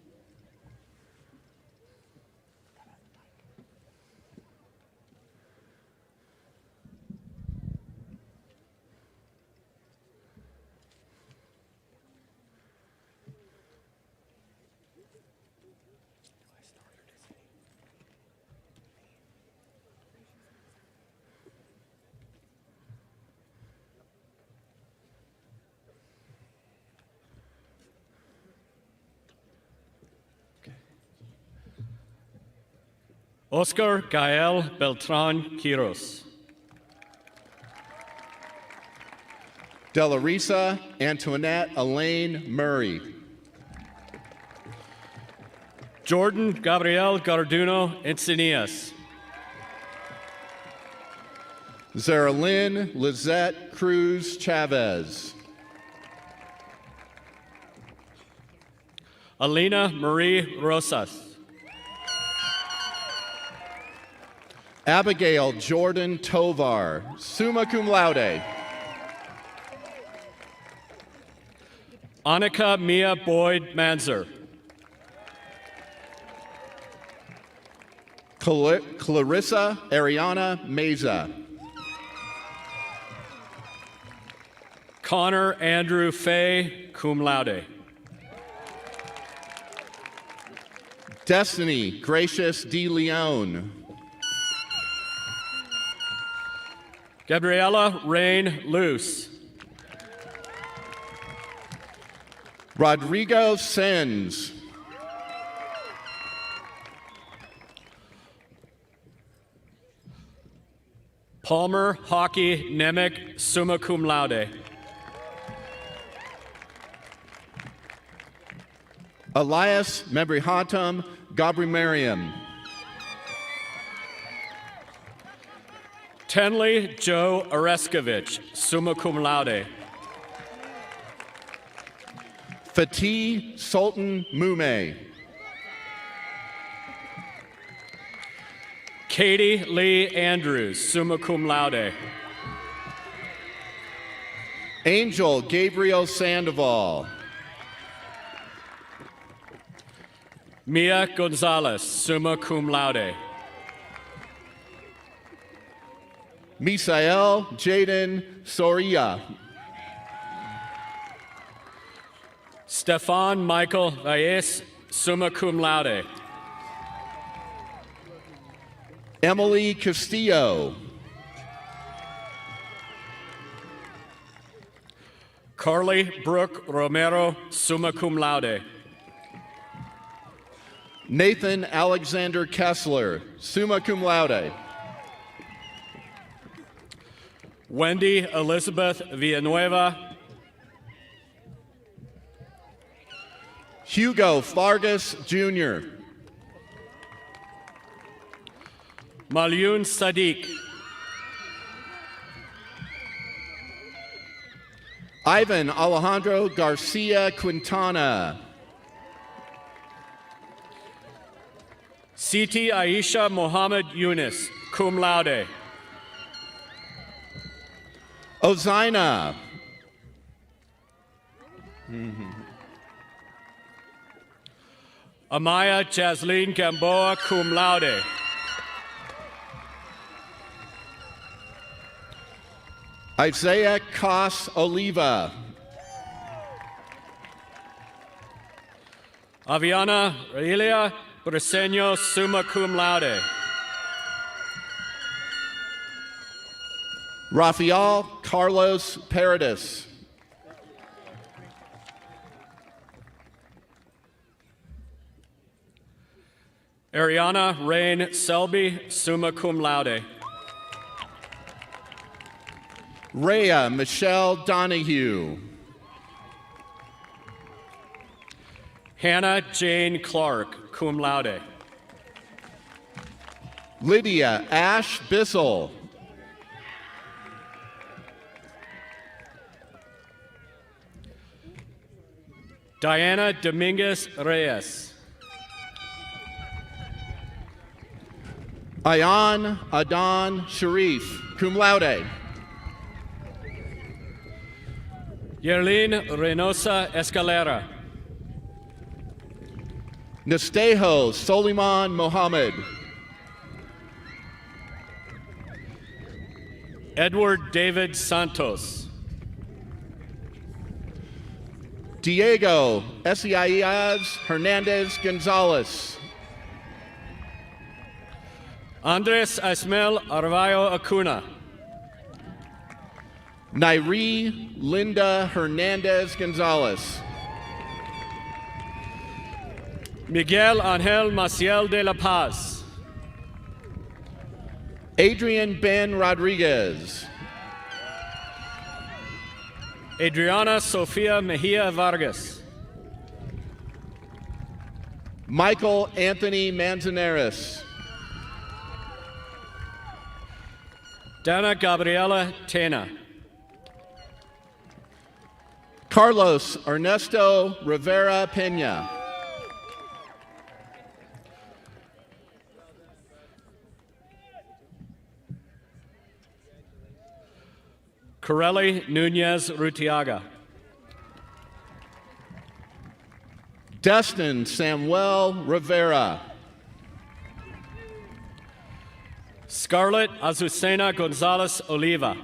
Oscar Gael Beltran Quiros. Delarisa Antoinette Elaine Murray. Jordan Gabriel Garduno Encinias. Zaralyn Lizette Cruz Chavez. Alina Marie Rosas. Abigail Jordan Tovar, summa cum laude. Annika Mia Boyd Manzer. Clarissa Ariana Meza. Connor Andrew Fay, cum laude. Destiny Gracious De Leon. Gabriella Rain Luce. Rodrigo Sens. Palmer Hockey Nemec, summa cum laude. Elias Mebrihatam Gabrimariam. Tenley Joe Oreskovich, summa cum laude. Fatih Sultan Mume. Katie Lee Andrews, summa cum laude. Angel Gabriel Sandoval. Mia Gonzalez, summa cum laude. Misael Jaden Soria. Stefan Michael Valles, summa cum laude. Emily Castillo. Carly Brooke Romero, summa cum laude. Nathan Alexander Kessler, summa cum laude. Wendy Elizabeth Villanueva. Hugo Fargas, Jr. Malyun Sadiq. Ivan Alejandro Garcia Quintana. Siti Aisha Mohammed Yunus, cum laude. Ozina. Amaya Jasleen Gamboa, cum laude. Isaiah Cos Oliva. Aviana Relia Briseño, summa cum laude. Rafael Carlos Paredes. Ariana Rain Selby, summa cum laude. Rhea Michelle Donahue. Hannah Jane Clark, cum laude. Lydia Ash Bissell. Diana Dominguez Reyes. Ayan Adan Sharif, cum laude. Yerlin Reynosa Escalera. Nestejo Soliman Mohammed. Edward David Santos. Diego Esiaias Hernandez Gonzalez. Andres Ismael Arvayo Acuna. Nairi Linda Hernandez Gonzalez. Miguel Angel Maciel de la Paz. Adrian Ben Rodriguez. Adriana Sofia Mejia Vargas. Michael Anthony Manzanares. Dana Gabriela Tena. Carlos Ernesto Rivera Pena. Corelli Nunez Rutiaga. Destin Samuel Rivera. Scarlett Azucena Gonzalez Oliva.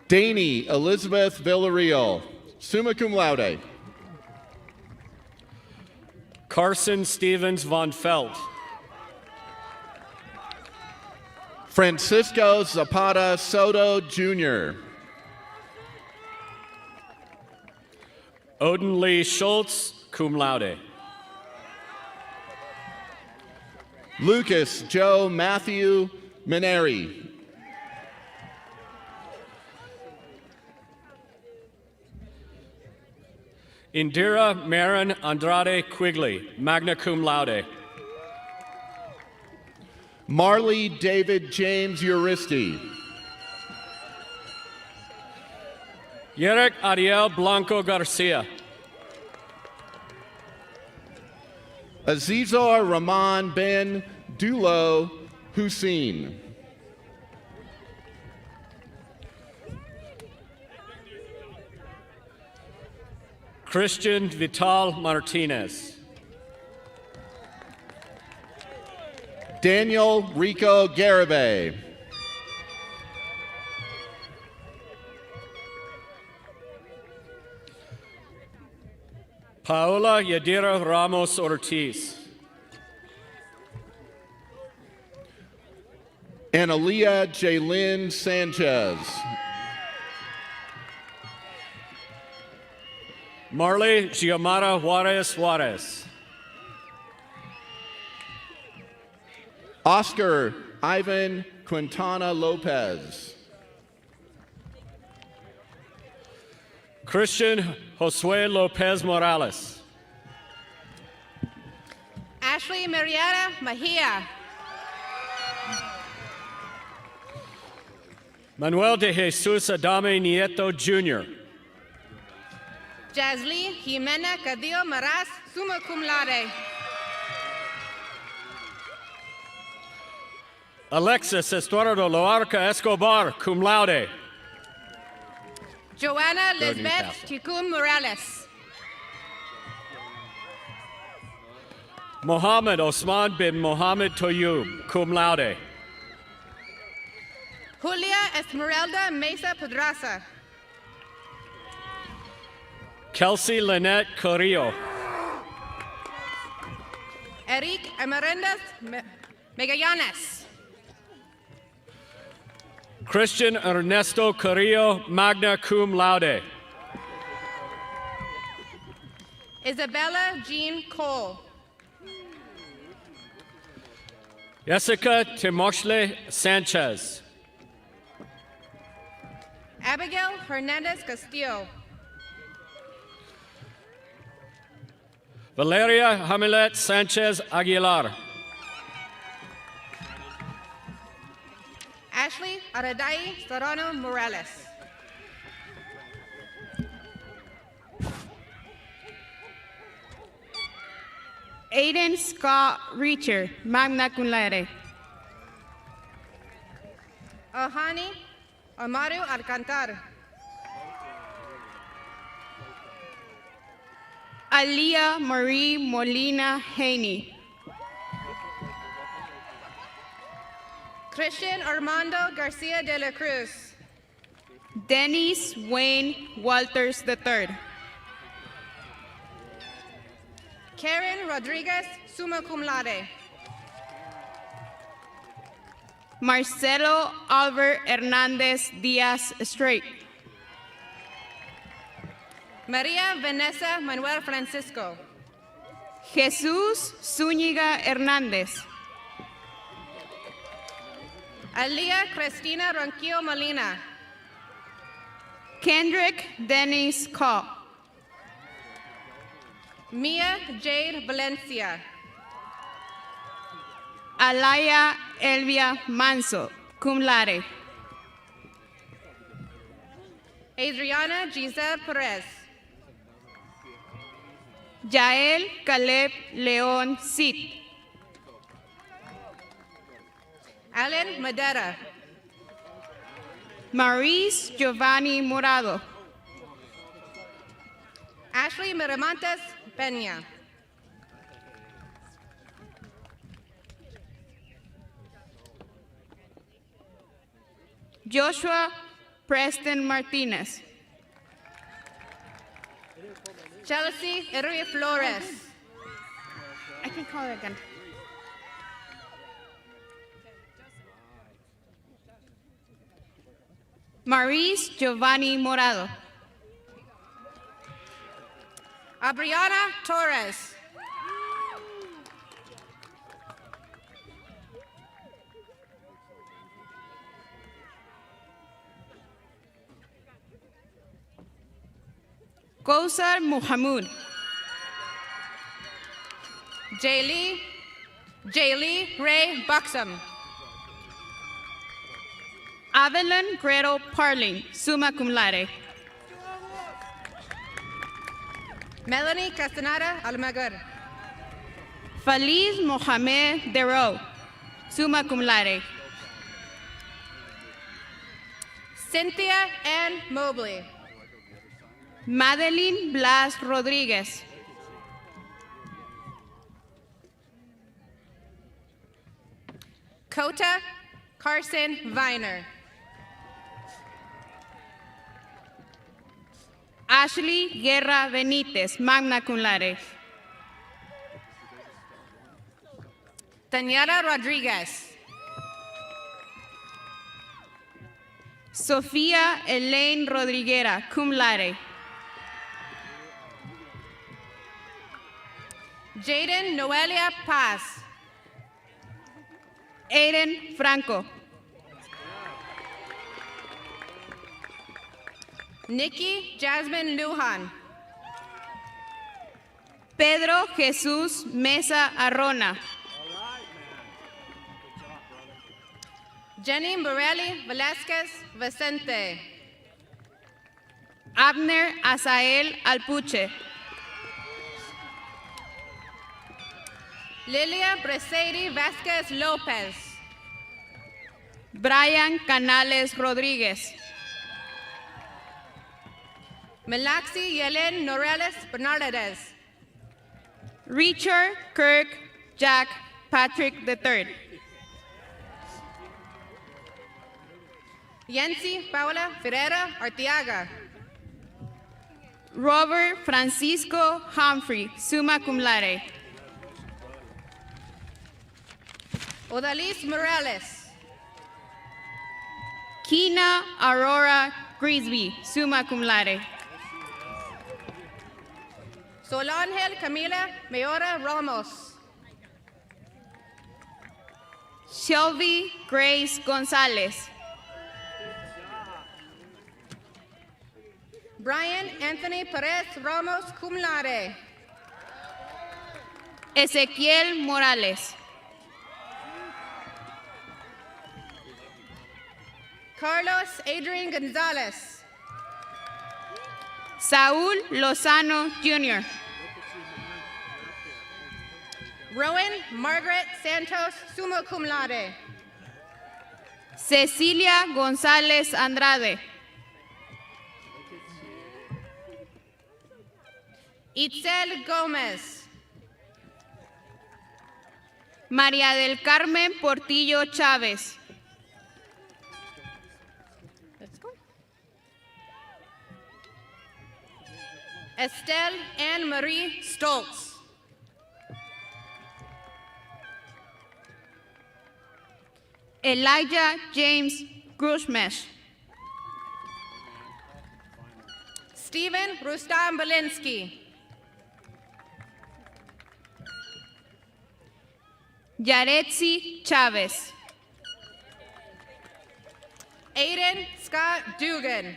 Danny Elizabeth Villarreal, summa cum laude. Carson Stevens von Felt. Francisco Zapata Soto, Jr. Odin Lee Schultz, cum laude. Lucas Joe Matthew Mineri. Indira Marin Andrade Quigley, magna cum laude. Marley David James Uristi. Yerek Ariel Blanco Garcia. Azizor Rahman Ben Dulo Hussein. Christian Vital Martinez. Daniel Rico Garibay. Paola Yadira Ramos Ortiz. Analia Jaylyn Sanchez. Marley Giamara Juarez. Oscar Ivan Quintana Lopez. Christian Josue Lopez Morales. Ashley Marietta Mejia. Manuel de Jesus Adame Nieto Jr. Jasly Jimena Cadillo Maras, summa cum laude. Alexis Estuardo Loarca Escobar, cum laude. Joanna Go Lisbeth Newcastle. Chicum Morales. Mohammed Osman bin Mohammed Toyub, cum laude. Julia Esmeralda Mesa Pedraza. Kelsey Lynette Carrillo. Eric Amarendas Megallanes. Christian Ernesto Carrillo, magna cum laude. Isabella Jean Cole. Jessica Timoshle Sanchez. Abigail Hernandez Castillo. Valeria Hamilet Sanchez Aguilar. Ashley Aradai Serrano Morales. Aiden Scott Reacher, magna cum laude. Ohani Amaru Alcantar. Alia Marie Molina Haney. Christian Armando Garcia de la Cruz. Dennis Wayne Walters III. Karen Rodriguez, summa cum laude. Marcelo Albert Hernandez Diaz Strait. Maria Vanessa Manuel Francisco. Jesús Zúñiga Hernández. Alia Cristina Ronquillo Molina. Kendrick Dennis Call. Mia Jade Valencia. Alaya Elvia Manso, cum laude. Adriana Giselle Perez. Yael Caleb León Cid. Alan Madera. Maurice Giovanni Morado. Ashley Miramontes Peña. Joshua Preston Martinez. Chelsea Erie Flores. I can call it again. Maurice Giovanni Morado. Abriana Torres. Kausar Muhammad. Jaylee Ray Buxom. Avelin Gretel Parling, summa cum laude. Melanie Castaneda Almaguer. Feliz Mohamed Dero, summa cum laude. Cynthia Ann Mobley. Madeline Blas Rodriguez. Kota Carson Viner. Ashley Guerra Benitez, magna cum laude. Daniela Rodriguez. Sofia Elaine Rodriguera, cum laude. Jaden Noelia Paz. Aiden Franco. Nikki Jasmine Lujan. Pedro Jesús Mesa Arrona. Jenny Morelli Velasquez Vicente. Abner Asael Alpuche. Lilia Bresady Vasquez Lopez. Brian Canales Rodríguez. Melaxi Yelen Norales Bernardez. Richard Kirk Jack Patrick III. Yancy Paula Ferreira Arteaga. Robert Francisco Humphrey, summa cum laude. Odalis Morales. Kina Aurora Grisby, summa cum laude. Solangel Camila Mayora Ramos. Shelby Grace Gonzalez. Brian Anthony Perez Ramos cum laude. Ezequiel Morales. Carlos Adrian Gonzalez. Saúl Lozano Jr. Rowan Margaret Santos summa cum laude. Cecilia González Andrade. Itzel Gomez. María del Carmen Portillo Chávez. Estelle Anne Marie Stoltz. Elijah James Grushmesh. Stephen Rustam Belinsky. Yaretsi Chávez. Aiden Scott Dugan.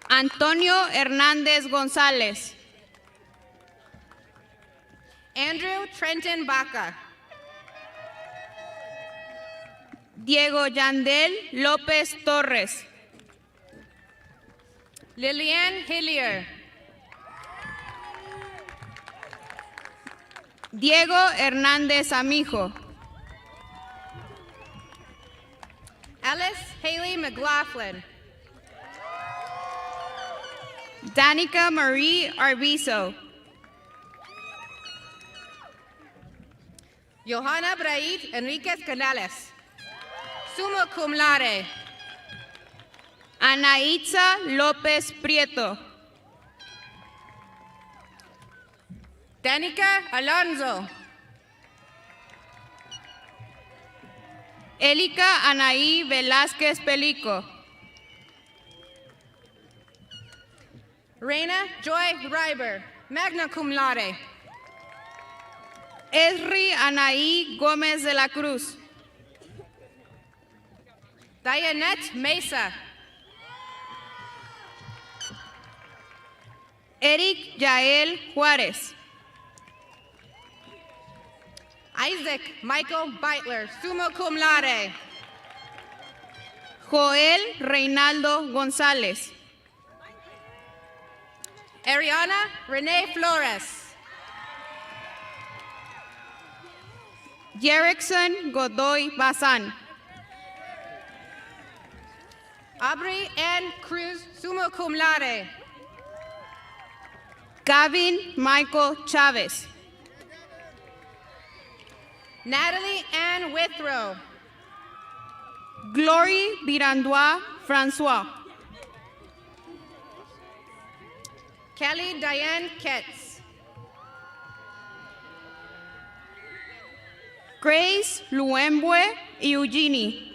Antonio Hernández González. Andrew Trenton Baca. Diego Yandel López Torres. Lillian Hillier. Diego Hernández Amijo. Alice Haley McLaughlin. Danica Marie Arbizo. Johanna Braid Enriquez Canales. Summa cum laude. Anaitza López Prieto. Danica Alonso. Élica Anaí Velázquez Pelico. Reina Joy Reiber, magna cum laude. Esri Anaí Gómez de la Cruz. Dianette Mesa. Eric Yael Juárez. Isaac Michael Beitler, summa cum laude. Joel Reinaldo González. Ariana Renee Flores. Jerickson Godoy Bazán. Aubrey Ann Cruz, summa cum laude. Gavin Michael Chávez. Natalie Ann Withrow. Glory Virandois Francois. Kelly Diane Ketz. Grace Luembwe Eugenie.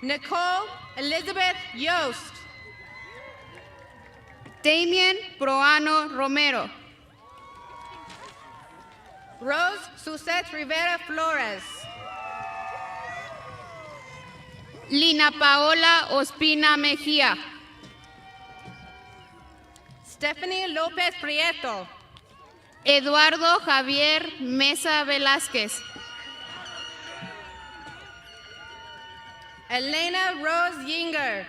Nicole Elizabeth Yost. Damien Proano Romero. Rose Susette Rivera Flores. Lina Paola Ospina Mejia. Stephanie Lopez Prieto. Eduardo Javier Mesa Velázquez. Elena Rose Yinger.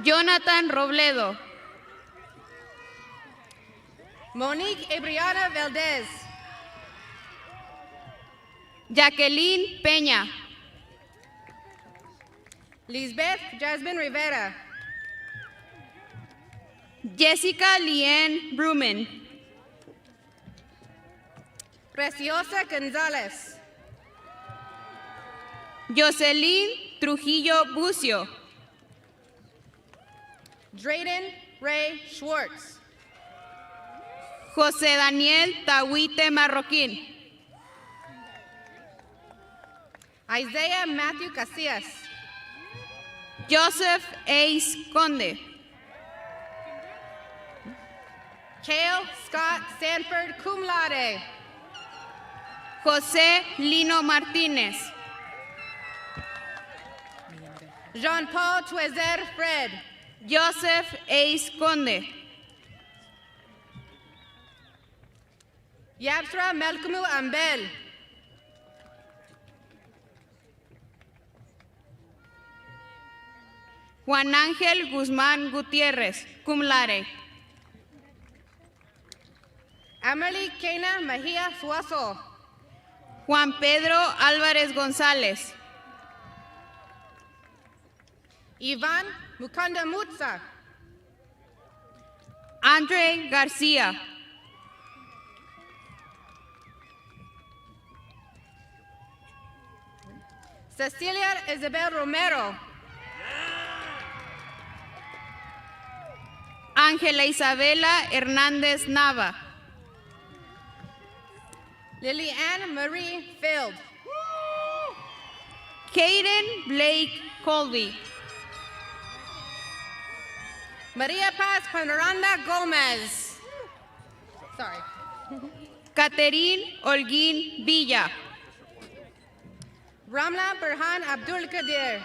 Jonathan Robledo. Monique Ebriana Valdez. Jacqueline Peña. Lisbeth Jasmine Rivera. Jessica Lien Bruman. Preciosa Gonzalez. Jocelyn Trujillo Bucio. Drayden Ray Schwartz. José Daniel Tahuite Marroquín. Isaiah Matthew Casillas. Joseph Ace Conde. Kale Scott Sanford cum laude. José Lino Martínez. Jean-Paul Tuezer Fred. Joseph Ace Conde. Yabsra Melkumu Ambel. Juan Ángel Guzmán Gutiérrez, cum laude. Amelie Kena Mejia Suazo. Juan Pedro Álvarez González. Ivan Mukanda Mutsa. Andre García. Cecilia Isabel Romero. Ángela Isabela Hernández Nava. Lilianne Marie Field. Caden Blake Colby. Maria Paz Panoranda Gomez. Sorry. Caterine Holguín Villa. Ramla Burhan Abdul Qadir.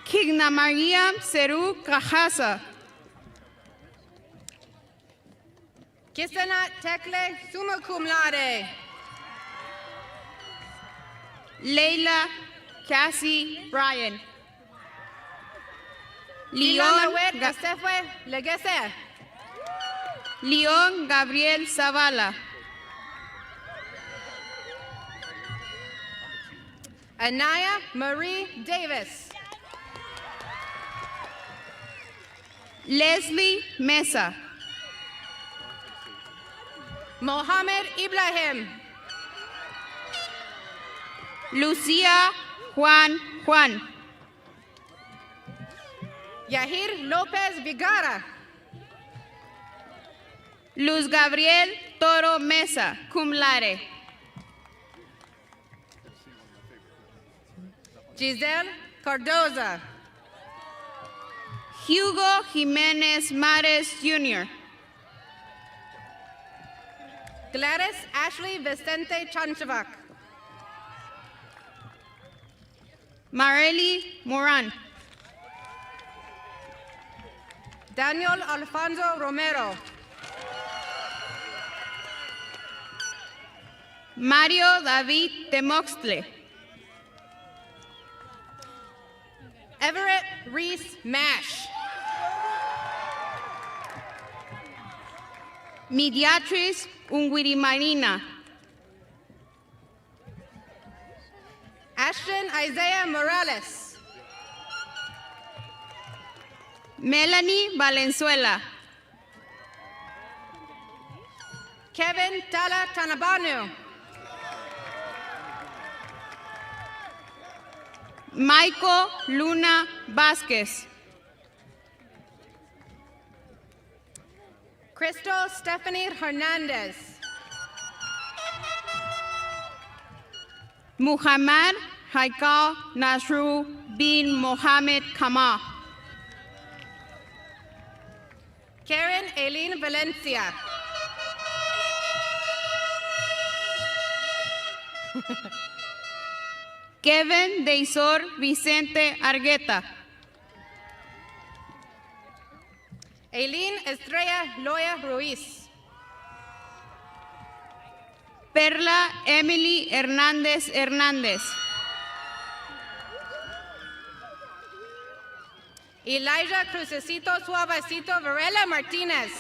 Kigna Mariam Seru Cajasa. Kisanat Tekle summa cum laude. Leila Cassie Bryan. Leon Leon Gabriel Zavala. Anaya Marie Davis. Leslie Mesa. Mohammed Ibrahim. Lucia Juan. Yahir Lopez Vigara. Luz Gabriel Toro Mesa, cum laude. Giselle Cardoza. Hugo Jimenez Mares Jr. Gladys Ashley Vicente Chanchavac. Marely Moran. Daniel Alfonso Romero. Mario David Temoxtle. Everett Reese Mash. Mediatriz Unguirimarina. Ashton Isaiah Morales. Melanie Valenzuela. Kevin Tala Tanabanu. Michael Luna Vasquez. Crystal Stephanie Hernandez. Muhammad Haikal Nasru bin Mohammed Kamal. Karen Eileen Valencia. Kevin Deisor Vicente Argueta. Eileen Estrella Loya Ruiz. Perla Emily Hernández Hernández. Elijah Crucecito Suavecito Varela Martinez.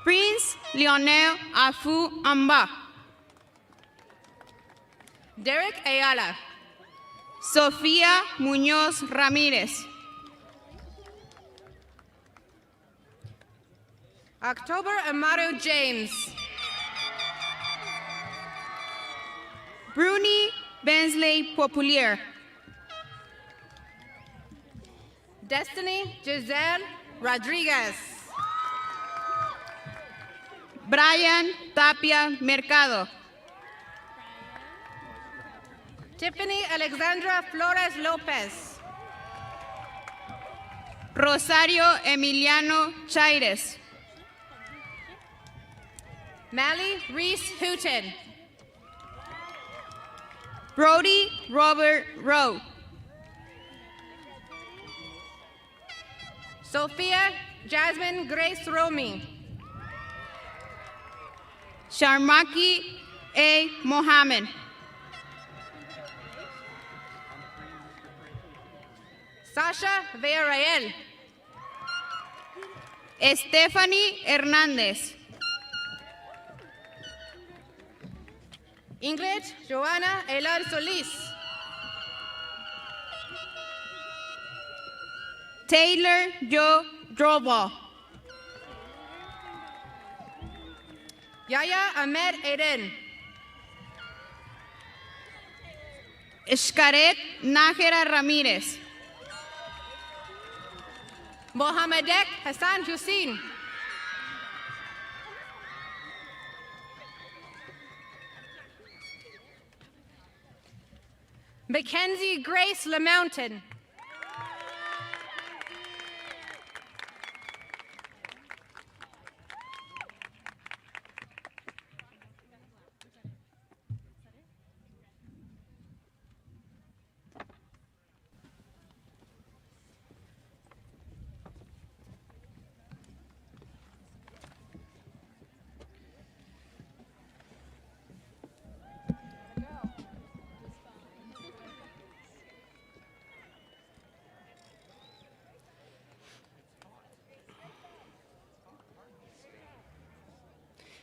Prince Leonel Afu Amba. Derek Ayala. Sofía Muñoz Ramírez. October Amado James. Bruni Bensley Populier. Destiny Giselle Rodriguez. Brian Tapia Mercado. Tiffany Alexandra Flores Lopez. Rosario Emiliano Chaires. Mally Reese Hooten. Brody Robert Rowe. Sophia Jasmine Grace Romy. Sharmaki A. Mohammed. Sasha Villarreal. Stephanie Hernández. Ingrid Joana Elar Solis. Taylor Joe Drobo. Yaya Ahmed Eden. Ishkaret Nájera Ramírez. Mohamedek Hassan Hussein. Mackenzie Grace LaMountain.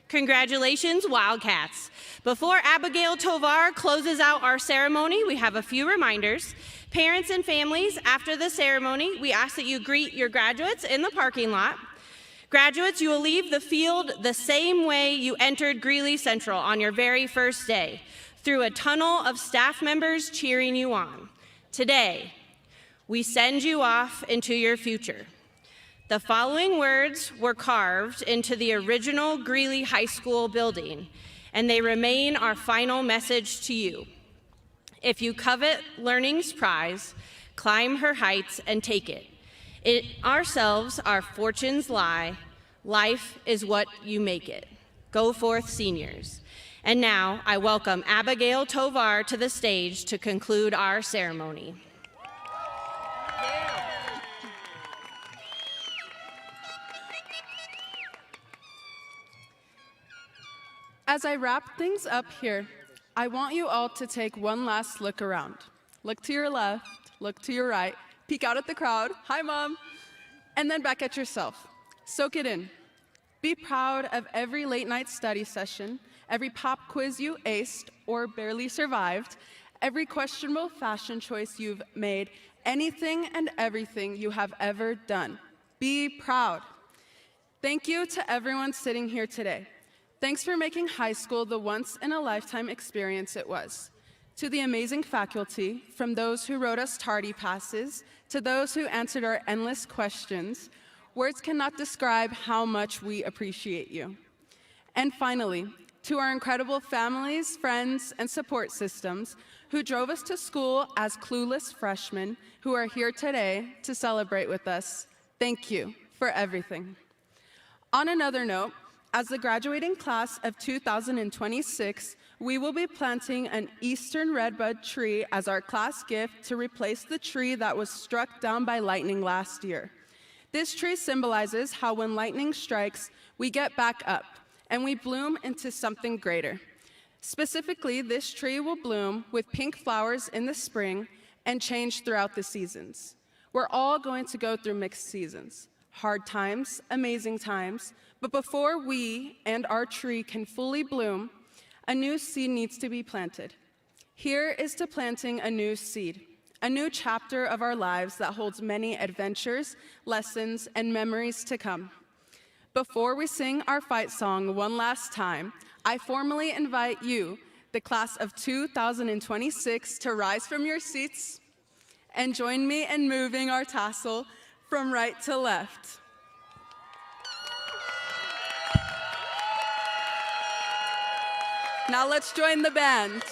Congratulations, Wildcats. Before Abigail Tovar closes out our ceremony, we have a few reminders. Parents and families, after the ceremony, we ask that you greet your graduates in the parking lot. Graduates, you will leave the field the same way you entered Greeley Central on your very first day, through a tunnel of staff members cheering you on. Today, we send you off into your future. The following words were carved into the original Greeley High School building, and they remain our final message to you. If you covet learning's prize, climb her heights and take it. In ourselves our fortunes lie. Life is what you make it. Go forth, seniors. And now I welcome Abigail Tovar to the stage to conclude our ceremony. As I wrap things up here, I want you all to take one last look around. Look to your left, look to your right, peek out at the crowd, hi mom, and then back at yourself. Soak it in. Be proud of every late night study session, every pop quiz you aced or barely survived, every questionable fashion choice you've made, anything and everything you have ever done. Be proud. Thank you to everyone sitting here today. Thanks for making high school the once-in-a-lifetime experience it was. To the amazing faculty, from those who wrote us tardy passes to those who answered our endless questions, words cannot describe how much we appreciate you. And finally, to our incredible families, friends, and support systems who drove us to school as clueless freshmen who are here today to celebrate with us, thank you for everything. On another note, as the graduating class of 2026, we will be planting an eastern redbud tree as our class gift to replace the tree that was struck down by lightning last year. This tree symbolizes how when lightning strikes, we get back up and we bloom into something greater. Specifically, this tree will bloom with pink flowers in the spring and change throughout the seasons. We're all going to go through mixed seasons, hard times, amazing times, but before we and our tree can fully bloom, a new seed needs to be planted. Here is to planting a new seed, a new chapter of our lives that holds many adventures, lessons, and memories to come. Before we sing our fight song one last time, I formally invite you, the class of 2026, to rise from your seats and join me in moving our tassel from right to left. Now let's join the band.